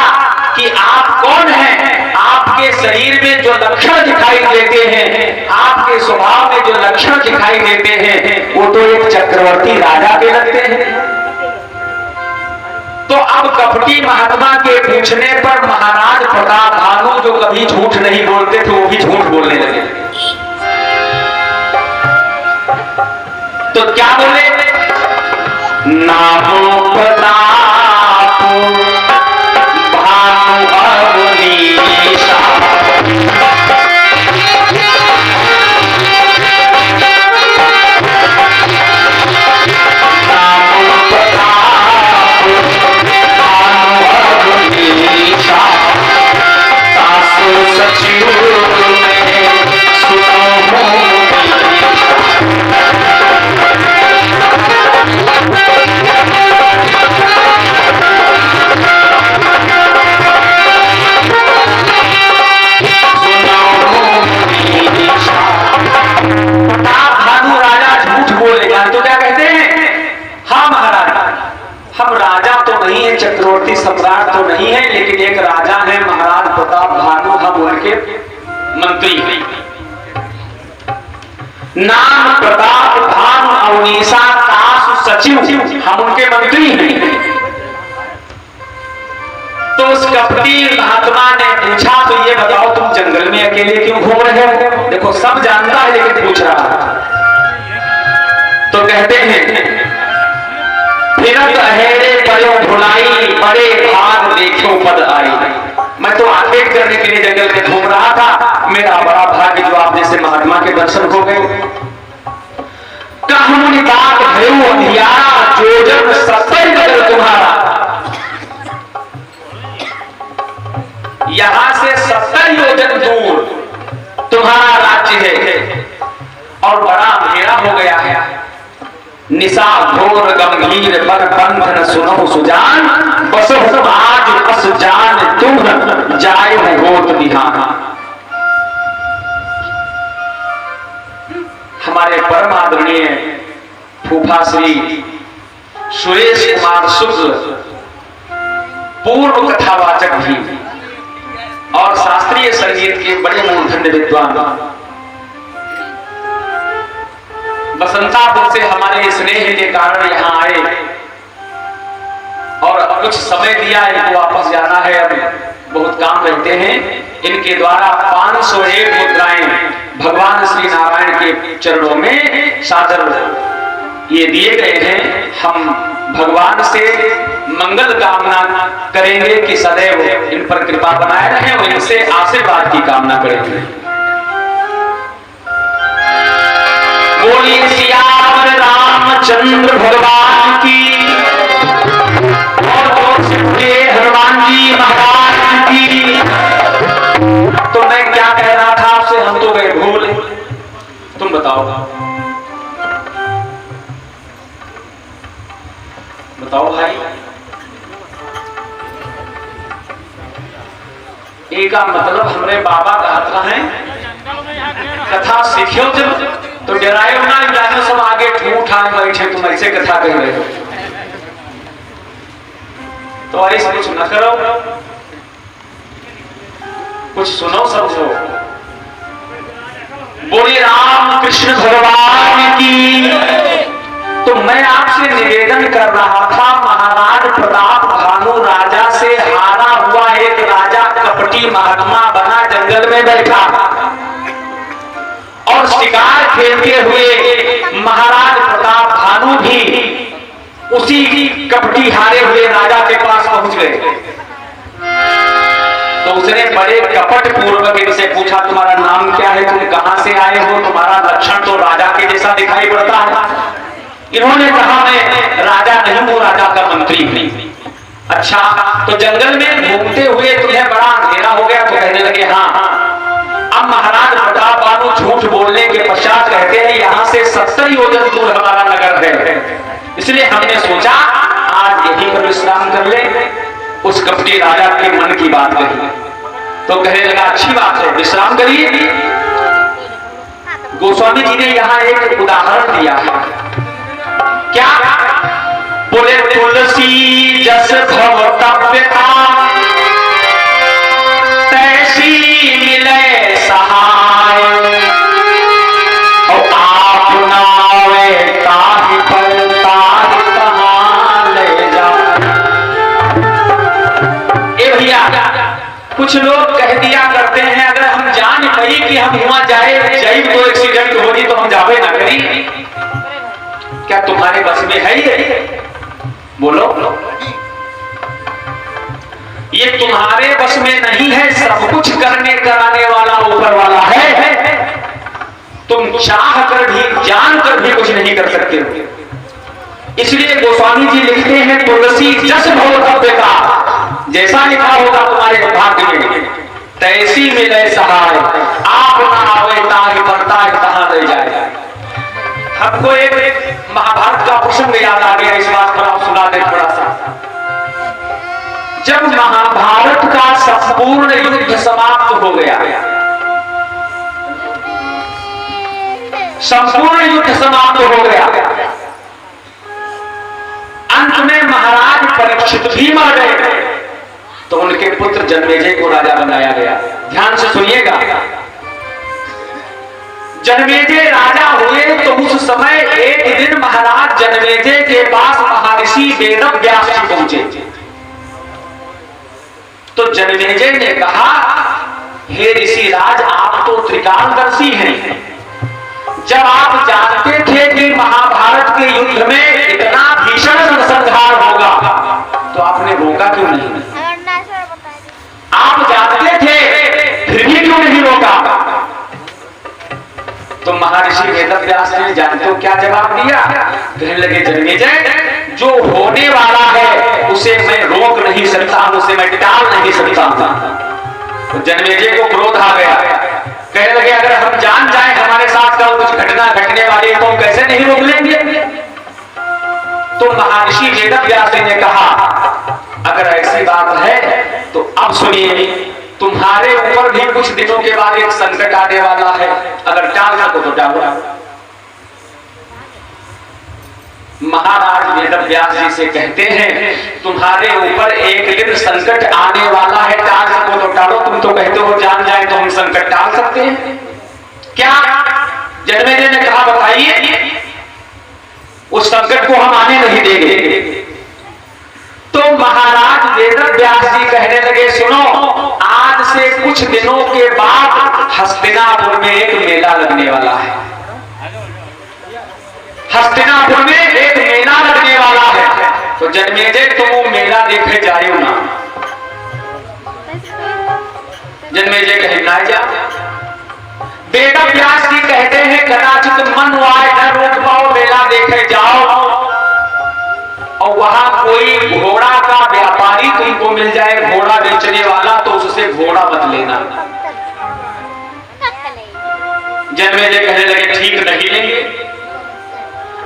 कि आप कौन हैं? आपके शरीर में जो लक्षण दिखाई देते हैं, आपके स्वभाव में जो लक्षण दिखाई देते हैं, वो तो एक चक्रवर्ती राजा के लगते हैं। तो अब कपटी महात्मा के पूछने पर महाराज प्रताप भानु, जो कभी झूठ नहीं बोलते थे, वो भी झूठ बोलने लगे। तो क्या बोले? नामो प्रताप भानु अवनीशा, नामो प्रताप भानु अवनीशा, तासु सचिव में सुनो चक्रवर्ती सम्राट तो नहीं है, लेकिन एक राजा है महाराज प्रताप भानु, हम उनके मंत्री हैं। नाम प्रताप भानु अवनीशा तासु सचिव, हम उनके मंत्री हैं। तो उस कपटी महात्मा ने पूछा, तो ये बताओ तुम जंगल में अकेले क्यों घूम रहे हो? देखो सब जानता है लेकिन पूछ रहा है। तो कहते हैं, फिरत अहेरे पयो भुलाई, बड़े भाग देखो पद आई। मैं तो आखेट करने के लिए जंगल में घूम रहा था, मेरा बड़ा भाग्य जो आप जैसे महात्मा के दर्शन हो गए। कहूं बात भयो अंधियारा, जोजन सत्तर बदल तुम्हारा। यहां से 70 योजन दूर तुम्हारा राज्य है, और बड़ा अंधेरा हो गया है। निशा घोर गंभीर पर बंधन सुनो सुजान, बसो आज बस जान तुम जाए होत बिहान। हमारे परम आदरणीय फूफा श्री सुरेश कुमार शुक्ल, पूर्व कथावाचक भी और शास्त्रीय संगीत के बड़े मूर्धन्य विद्वान, बसंतापुर से हमारे स्नेह के कारण यहाँ आए और कुछ समय दिया। इनको वापस जाना है, अब बहुत काम रहते हैं। इनके द्वारा 501 मुद्राएं भगवान श्री नारायण के चरणों में सादर ये दिए गए हैं। हम भगवान से मंगल कामना करेंगे कि सदैव इन पर कृपा बनाए रहें और इनसे आशीर्वाद की कामना करेंगे। बोलिए सियावर रामचंद्र भगवान की, और हनुमान जी महाराज की। तो मैं क्या कह रहा था आपसे, हम तो गए भूल। तुम बताओ बताओ भाई, एक का मतलब हमरे बाबा कहता है कथा सीखियो जब, तो डरायो ना, जानो सब आगे उठाए बैठे, तुम ऐसे कथा कह रहे हो। तो ऐसे कुछ न करो, कुछ सुनो समझो। बोले राम कृष्ण भगवान की। तो मैं आपसे निवेदन कर रहा था, महाराज प्रताप भानु राजा से हारा हुआ एक राजा कपटी महात्मा बना जंगल में बैठा, और शिकार खेलते हुए महाराज प्रताप भानु भी उसी कपटी हारे हुए राजा के पास पहुंच गए। तो उसने बड़े कपट पूर्वक इनसे पूछा, तुम्हारा नाम क्या है, तुम कहां से आए हो, तुम्हारा लक्षण तो राजा के जैसा दिखाई पड़ता है। इन्होंने कहा, मैं राजा नहीं हूं, राजा का मंत्री हूं। अच्छा, तो जंगल में घूमते हुए तुम्हें बड़ा अंधेरा हो गया? तो कहने लगे हाँ। अब महाराज प्रताप भानु झूठ बोलने के पश्चात कहते हैं, यहां से 70 योजन दूर हमारा नगर है, इसलिए हमने सोचा आज यहीं पर विश्राम कर ले। उस कपटी राजा के मन की बात कही तो कहने लगा अच्छी बात है, विश्राम करिए। गोस्वामी जी ने यहाँ एक उदाहरण दिया है, क्या बोले तुलसी जस भव तप्यता तैसी मिले सहाय, और आप नावे ताहि पर ताहि कहां ले जाए। ए भैया, कुछ लोग कह दिया करते हैं अगर हम जान पाई कि हम वहां जाए जाए तो एक्सीडेंट होगी तो हम जावे ना करी। क्या तुम्हारे बस में है ये? बोलो, ये तुम्हारे बस में नहीं है, सब कुछ करने कराने वाला ऊपर वाला है। तुम चाह कर भी जान कर भी कुछ नहीं कर सकते हो। इसलिए गोस्वामी जी लिखते हैं तुलसी जस भव तप्यता, जैसा लिखा होगा तुम्हारे भाग्य में तैसी मिले सहाय, आप ना आवे ताहि पर ताहि कहां ले जाए। हमको एक महाभारत का प्रसंग याद आ गया, इस बात पर आप सुना दे थोड़ा सा। जब महाभारत का संपूर्ण युद्ध समाप्त हो गया, संपूर्ण युद्ध समाप्त हो गया, अंत में महाराज परीक्षित भी मर गए, तो उनके पुत्र जन्मेजय को राजा बनाया गया। ध्यान से सुनिएगा, जन्मेजय राजा हुए तो उस समय एक दिन महाराज जन्मेजय के पास महर्षि वेदव्यास जी पहुंचे। तो जन्मेजय ने कहा, हे ऋषि राज, आप तो त्रिकालदर्शी हैं, जब आप जानते थे कि महाभारत के युद्ध में इतना भीषण नरसंहार होगा तो आपने रोका क्यों नहीं? आप जानते थे फिर भी क्यों नहीं रोका? तो महर्षि वेदव्यास ने जानते हो क्या जवाब दिया? कहने लगे जन्मेजय, जो होने वाला है उसे मैं रोक नहीं सकता, उसे मैं टाल नहीं सकता। तो जन्मेजय को क्रोध आ गया, कहने लगे अगर हम जान जाए हमारे साथ कल कुछ घटना घटने वाली है तो हम कैसे नहीं रोक लेंगे? तो महर्षि वेदव्यास ने कहा अगर ऐसी बात है तो अब सुनिए, तुम्हारे ऊपर भी कुछ दिनों के बाद एक संकट आने वाला है, अगर टाल सको तो टालो। महाराज वेदव्यास जी से कहते हैं तुम्हारे ऊपर एक दिन संकट आने वाला है, टाल सको तो टालो। तुम तो कहते हो जान जाए तो हम संकट टाल सकते हैं क्या? जन्मेजय ने कहा बताइए, उस संकट को हम आने नहीं देंगे। तो महाराज वेदव्यास जी कहने लगे सुनो, आज से कुछ दिनों के बाद हस्तिनापुर में एक मेला लगने वाला है, हस्तिनापुर में एक मेला लगने वाला है। तो जन्मेजय तुम वो मेला देखे जाइयो ना। जन्मेजय कहे ना जा। वेदव्यास जी कहते हैं कदाचित मन आए न रोक पाओ, मेला देखे जाओ और वहां कोई घोड़ा का व्यापारी तुमको मिल जाए, घोड़ा बेचने वाला, तो उससे घोड़ा मत लेना। जन्मेजय कहने लगे ठीक नहीं लेंगे।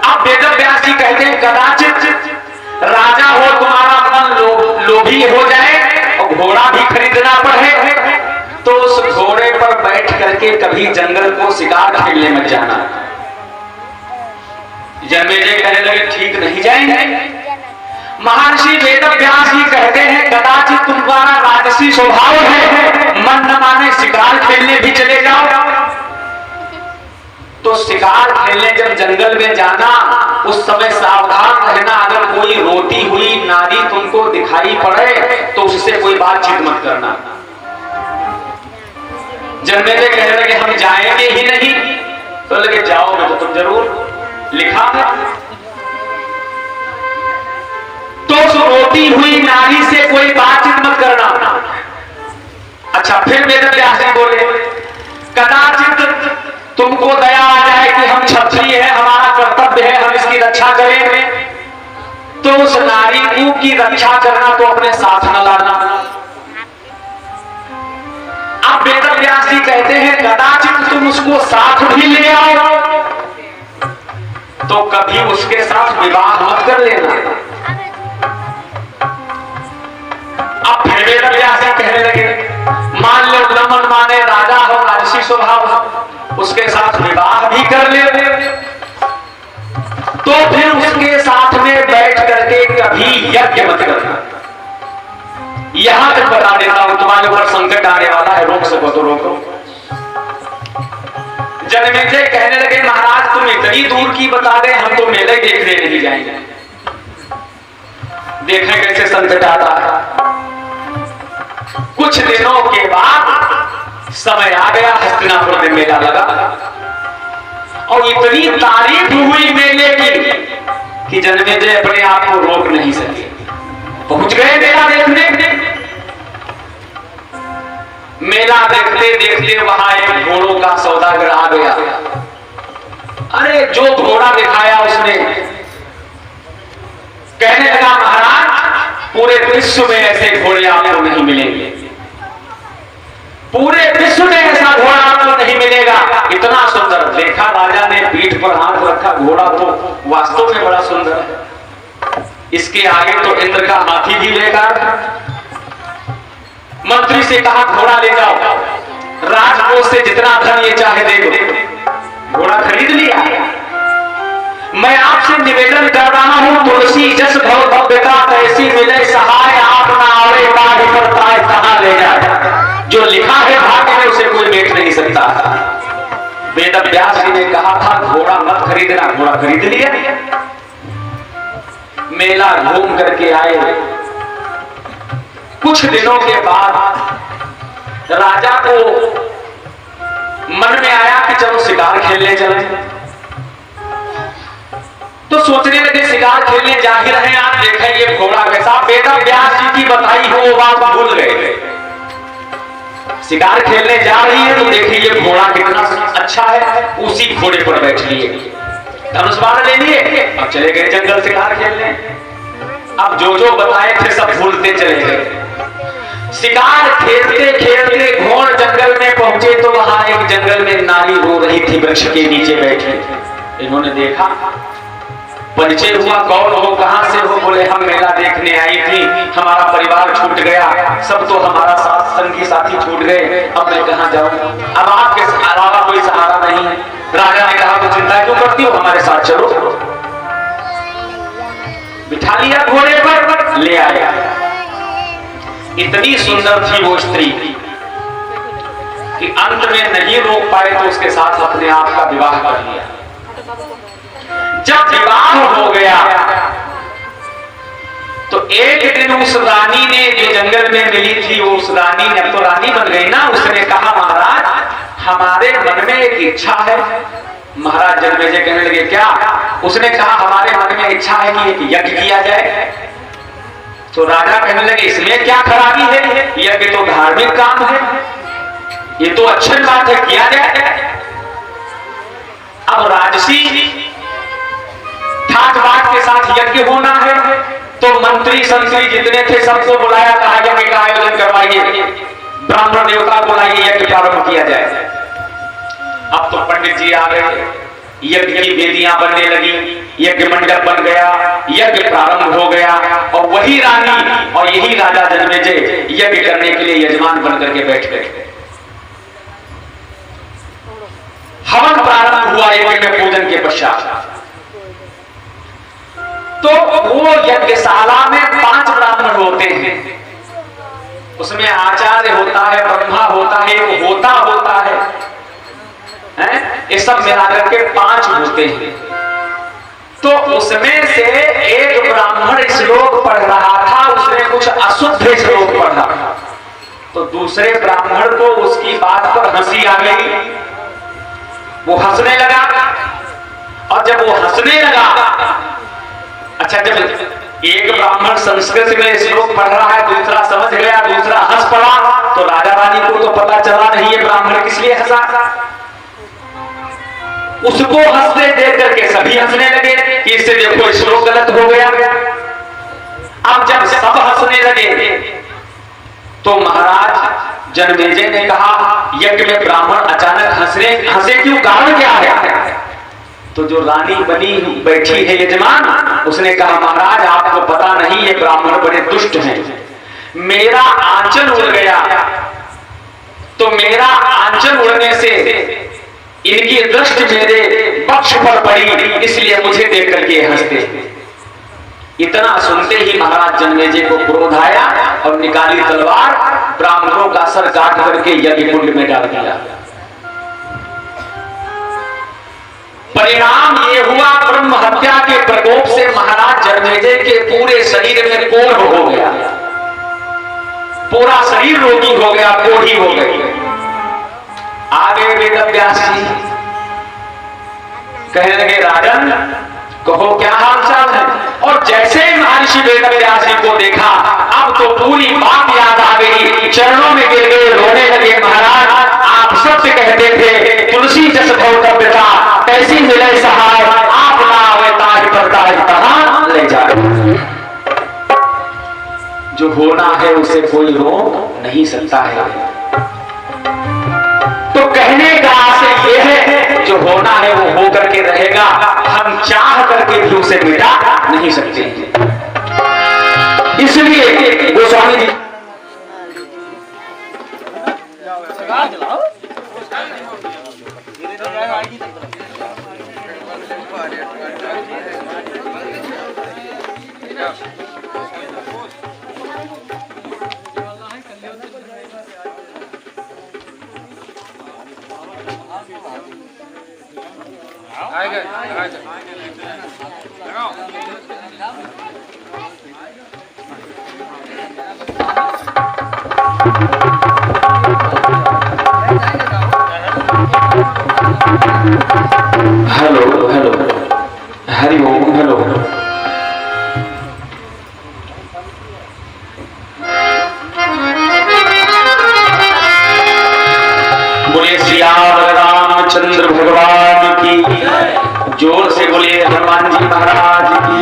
अब वेदव्यास जी कहते हैं कदाचित राजा हो तुम्हारा मन लोभी हो जाए और घोड़ा भी खरीदना पड़े, तो उस घोड़े पर बैठ करके कभी जंगल को शिकार खेलने मत जाना। जन्मेजय कहने लगे ठीक नहीं जाएंगे। महर्षि वेदव्यास जी कहते हैं कदाचित तुम्हारा राजसी स्वभाव है, मन न माने शिकार खेलने भी चले जाओ। तो शिकार खेलने जब जंगल में जाना उस समय सावधान रहना, अगर कोई रोती हुई नारी तुमको दिखाई पड़े तो उससे कोई बातचीत मत करना। जन्मेजय कहने लगे हम जाएंगे ही नहीं। तो लगे जाओगे तो तुम जरूर, लिखा है। तो उस रोती हुई नारी से कोई बातचीत मत करना। अच्छा, फिर वेदव्यास जी बोले कदाचित तुमको दया आ जाए कि हम क्षत्रिय हैं, हमारा कर्तव्य है हम इसकी रक्षा करें, तो उस नारी की रक्षा करना तो अपने साथ न लाना। अब वेदव्यास जी कहते हैं कदाचित तुम उसको साथ भी ले आओ तो कभी उसके साथ विवाह मत कर लेना। अब फिर वेद व्यास कहने लगे, मान लो न माने राजा हो, राजसी स्वभाव हो, उसके साथ विवाह भी कर ले तो फिर उसके साथ में बैठ करके कभी यज्ञ मत करना। यहां तक बता देता हूं, तुम्हारे ऊपर संकट आने वाला है, रोक सको तो रोको। जनमेजय कहने लगे, महाराज तुम इतनी दूर की बता दे, हम तो मेले देखने नहीं जाएंगे। देखें कैसे संकट आता है। कुछ दिनों के बाद समय आ गया, हस्तिनापुर में मेला लगा और इतनी तारीफ हुई मेले की कि जनमेजय अपने आप को रोक नहीं सके, पहुंच गए मेला देखने। मेला देखते देखते वहां एक घोड़ों का सौदागर आ गया। अरे जो घोड़ा दिखाया उसने, कहने लगा महाराज पूरे विश्व में ऐसे घोड़े आपको नहीं मिलेंगे, पूरे विश्व में ऐसा घोड़ा आपको नहीं मिलेगा, इतना सुंदर। देखा राजा ने पीठ पर हाथ रखा, घोड़ा तो वास्तव में बड़ा सुंदर है, इसके आगे तो इंद्र का हाथी भी बेकार था। मंत्री से कहा घोड़ा ले जाओ, राजकोष से जितना धन ये चाहे दे दो। घोड़ा खरीद लिया। मैं आपसे निवेदन कर रहा हूं, तुलसी जस भव भव्यता कैसी मिले सहाय, आप ना आवे बाढ़ परताए कहां ले जाए। जो लिखा है भाग्य में उसे कोई मेट नहीं सकता। वेद व्यास जी ने कहा था घोड़ा मत खरीदना, घोड़ा खरीद लिया। मेला घूम करके आए। कुछ दिनों के बाद राजा को मन में आया कि चलो शिकार खेलने चले। तो सोचने लगे शिकार खेलने जा ही रहे, आप देखें ये घोड़ा कैसा। वेद व्यास जी की बताई हो वो बात भूल गए। शिकार खेलने जा रही है तो देखिए ये घोड़ा कितना अच्छा है, उसी घोड़े पर बैठ लिए, धनुष बाण ले लिए, अब चले गए जंगल शिकार खेलने। अब जो जो बताए थे सब भूलते चले गए। शिकार खेलते खेलते घोड़ जंगल में पहुंचे तो वहां एक जंगल में नारी रो रही थी, वृक्ष के नीचे बैठी। इन्होंने देखा, परिचय हुआ, कौन हो, कहां से हो? बोले हम मेला देखने आई थी, हमारा परिवार छूट गया, सब तो हमारा साथ संगी साथी छूट गए, अब मैं कहां जाऊं, अब आपके अलावा कोई सहारा नहीं है। राजा ने कहा तो चिंता क्यों करती हो, हमारे साथ चलो। बिठा लिया घोड़े पर, ले आया। इतनी सुंदर थी वो स्त्री कि अंत में नहीं रोक पाए तो उसके साथ अपने आप का विवाह कर लिया। जब विवाह हो गया तो एक दिन उस रानी ने जो जंगल में मिली थी, वो उस रानी ने, अब तो रानी बन गई ना, उसने कहा महाराज हमारे मन में एक इच्छा है। महाराज जनमेजय कहने लगे क्या? उसने कहा हमारे मन में इच्छा है कि एक यज्ञ किया जाए। तो राजा कहने लगे इसमें क्या खराबी है, यज्ञ तो धार्मिक काम है, ये तो अच्छी बात है, किया जाए। अब राजसी ठाट बाट के साथ यज्ञ होना है तो मंत्री संतरी जितने थे सबको बुलाया, कहा यज्ञ का आयोजन करवाइए, ब्राह्मण देवता बुलाइए, यज्ञ प्रारंभ किया जाए। अब तो पंडित जी आ गए, यज्ञ की वेदियां बनने लगी, यज्ञ मंडप बन गया, यज्ञ प्रारंभ हो गया और वही रानी और यही राजा जनमेजय यज्ञ करने के लिए यजमान बनकर के बैठ गए। हवन प्रारंभ हुआ यज्ञ में पूजन के पश्चात। तो वो यज्ञशाला में 5 ब्राह्मण होते हैं, उसमें आचार्य होता है, ब्रह्मा होता है, होता है, ये सब मिलाकर के 5 होते हैं। तो उसमें से एक ब्राह्मण श्लोक पढ़ रहा था, उसने कुछ अशुद्ध श्लोक पढ़ा, तो दूसरे ब्राह्मण को उसकी बात पर हंसी आ गई, वो हंसने लगा। और जब वो हंसने लगा, अच्छा जब एक ब्राह्मण संस्कृत में श्लोक पढ़ रहा है, दूसरा समझ गया, दूसरा हंस पड़ा, तो राजा रानी को तो पता चला नहीं ये ब्राह्मण किस लिए हंसा। उसको हंसने देख करके सभी हंसने लगे कि इससे देखो श्लोक गलत हो गया। अब जब सब हंसने लगे तो महाराज जनमेजय ने कहा यज्ञ में ब्राह्मण अचानक हंसे क्यों, कारण क्या है? तो जो रानी बनी बैठी है यजमान, उसने कहा महाराज आपको पता नहीं ये ब्राह्मण बड़े दुष्ट हैं, मेरा आंचल उड़ गया, तो मेरा आंचल उड़ने से इनकी दृष्टि मेरे पक्ष पर पड़ी, इसलिए मुझे देख करके हंसते। इतना सुनते ही महाराज जन्मेजय को क्रोध आया और निकाली तलवार, ब्राह्मणों का सर काट करके यज्ञ कुंड में डाल दिया। परिणाम ये हुआ, ब्रह्म हत्या के प्रकोप से महाराज जन्मेजय के पूरे शरीर में कोढ़ हो गया, पूरा शरीर रोगी हो गया, कोढ़ी हो गई। आगे वेदव्यास जी कहने लगे राजन कहो क्या हाल चाल है। और जैसे महर्षि वेदव्यास जी को देखा, अब तो पूरी बात याद आ गई, चरणों में गिर गए, रोने लगे। महाराज आप सत्य कहते थे, तुलसी जस भौतव्यता कैसी मिले सहाय, आप ना आवे ताज पर ताज कहां ले जाए। जो होना है उसे कोई रोक नहीं सकता है। तो कहने का आशय यह है, जो होना है वो हो करके रहेगा, हम चाह करके भी उसे मिटा नहीं सकते। इसलिए गोस्वामी जी हेलो हेलो हरि ओम। हेलो बोले श्री रामचंद्र भगवान की, जोर से बोले हनुमान जी महाराज की,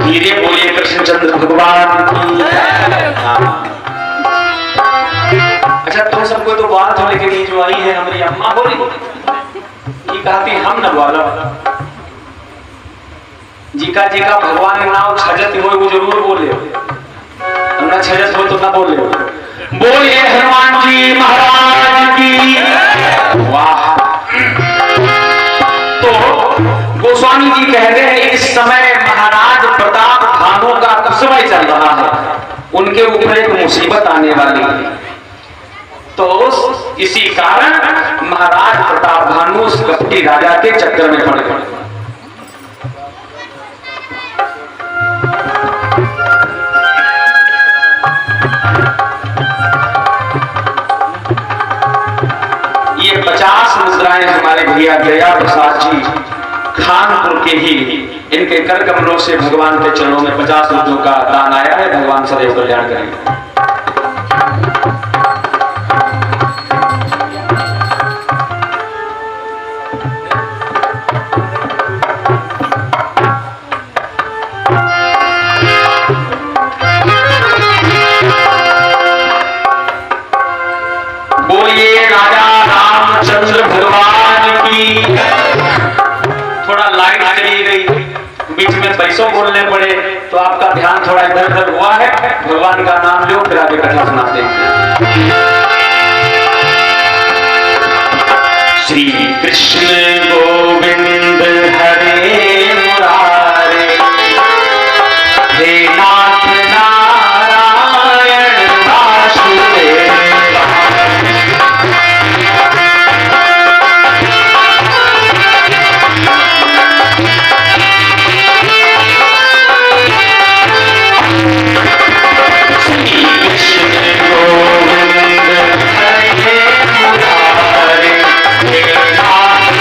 धीरे बोले कृष्णचंद्र भगवान की। अच्छा तुम सबको तो बात हो, लेकिन ये जो आई है हमारी अम्मा बोली, ये कहती हम न बोलो जीका जीका भगवान के नाम छजत हो वो जरूर बोले, न छजत हो तो न बोले। बोलिए हनुमान जी महाराज की। वाह। तो गोस्वामी जी कहते हैं इस समय महाराज प्रताप भानु का समय चल रहा है, उनके ऊपर एक मुसीबत आने वाली है। तो इसी कारण महाराज प्रताप भानु उस कपटी राजा के चक्कर में पड़ गए। ये 50 मुद्राएं हमारे भैया दया प्रसाद जी खानपुर के ही, इनके कर कमलों से भगवान के चरणों में 50 रुपयों का दान आया है। भगवान सदैव कल्याण करें। बोलिए राजा रामचंद्र भगवान की। थोड़ा लाइट चली गई, बीच में पैसों बोलने पड़े, तो आपका ध्यान थोड़ा इधर उधर हुआ है। भगवान का नाम लो, फिर आगे कथा सुनाते हैं। श्री कृष्ण गोविंद हरे मुरारे, हे नाथ नारायण वासुदेव। कृष्ण गोविंद हरे मुरारे, हे नाथ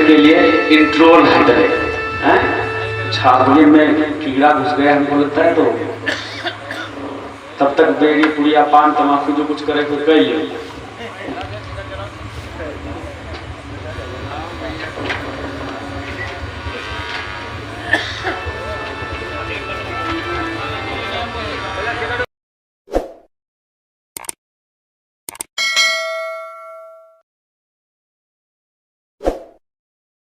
के लिए इंट्रोल है, छावनी में कीड़ा घुस गया हमको लगता है, तो तब तक बेड़ी पुड़िया पान तमाकू जो कुछ करे तो कही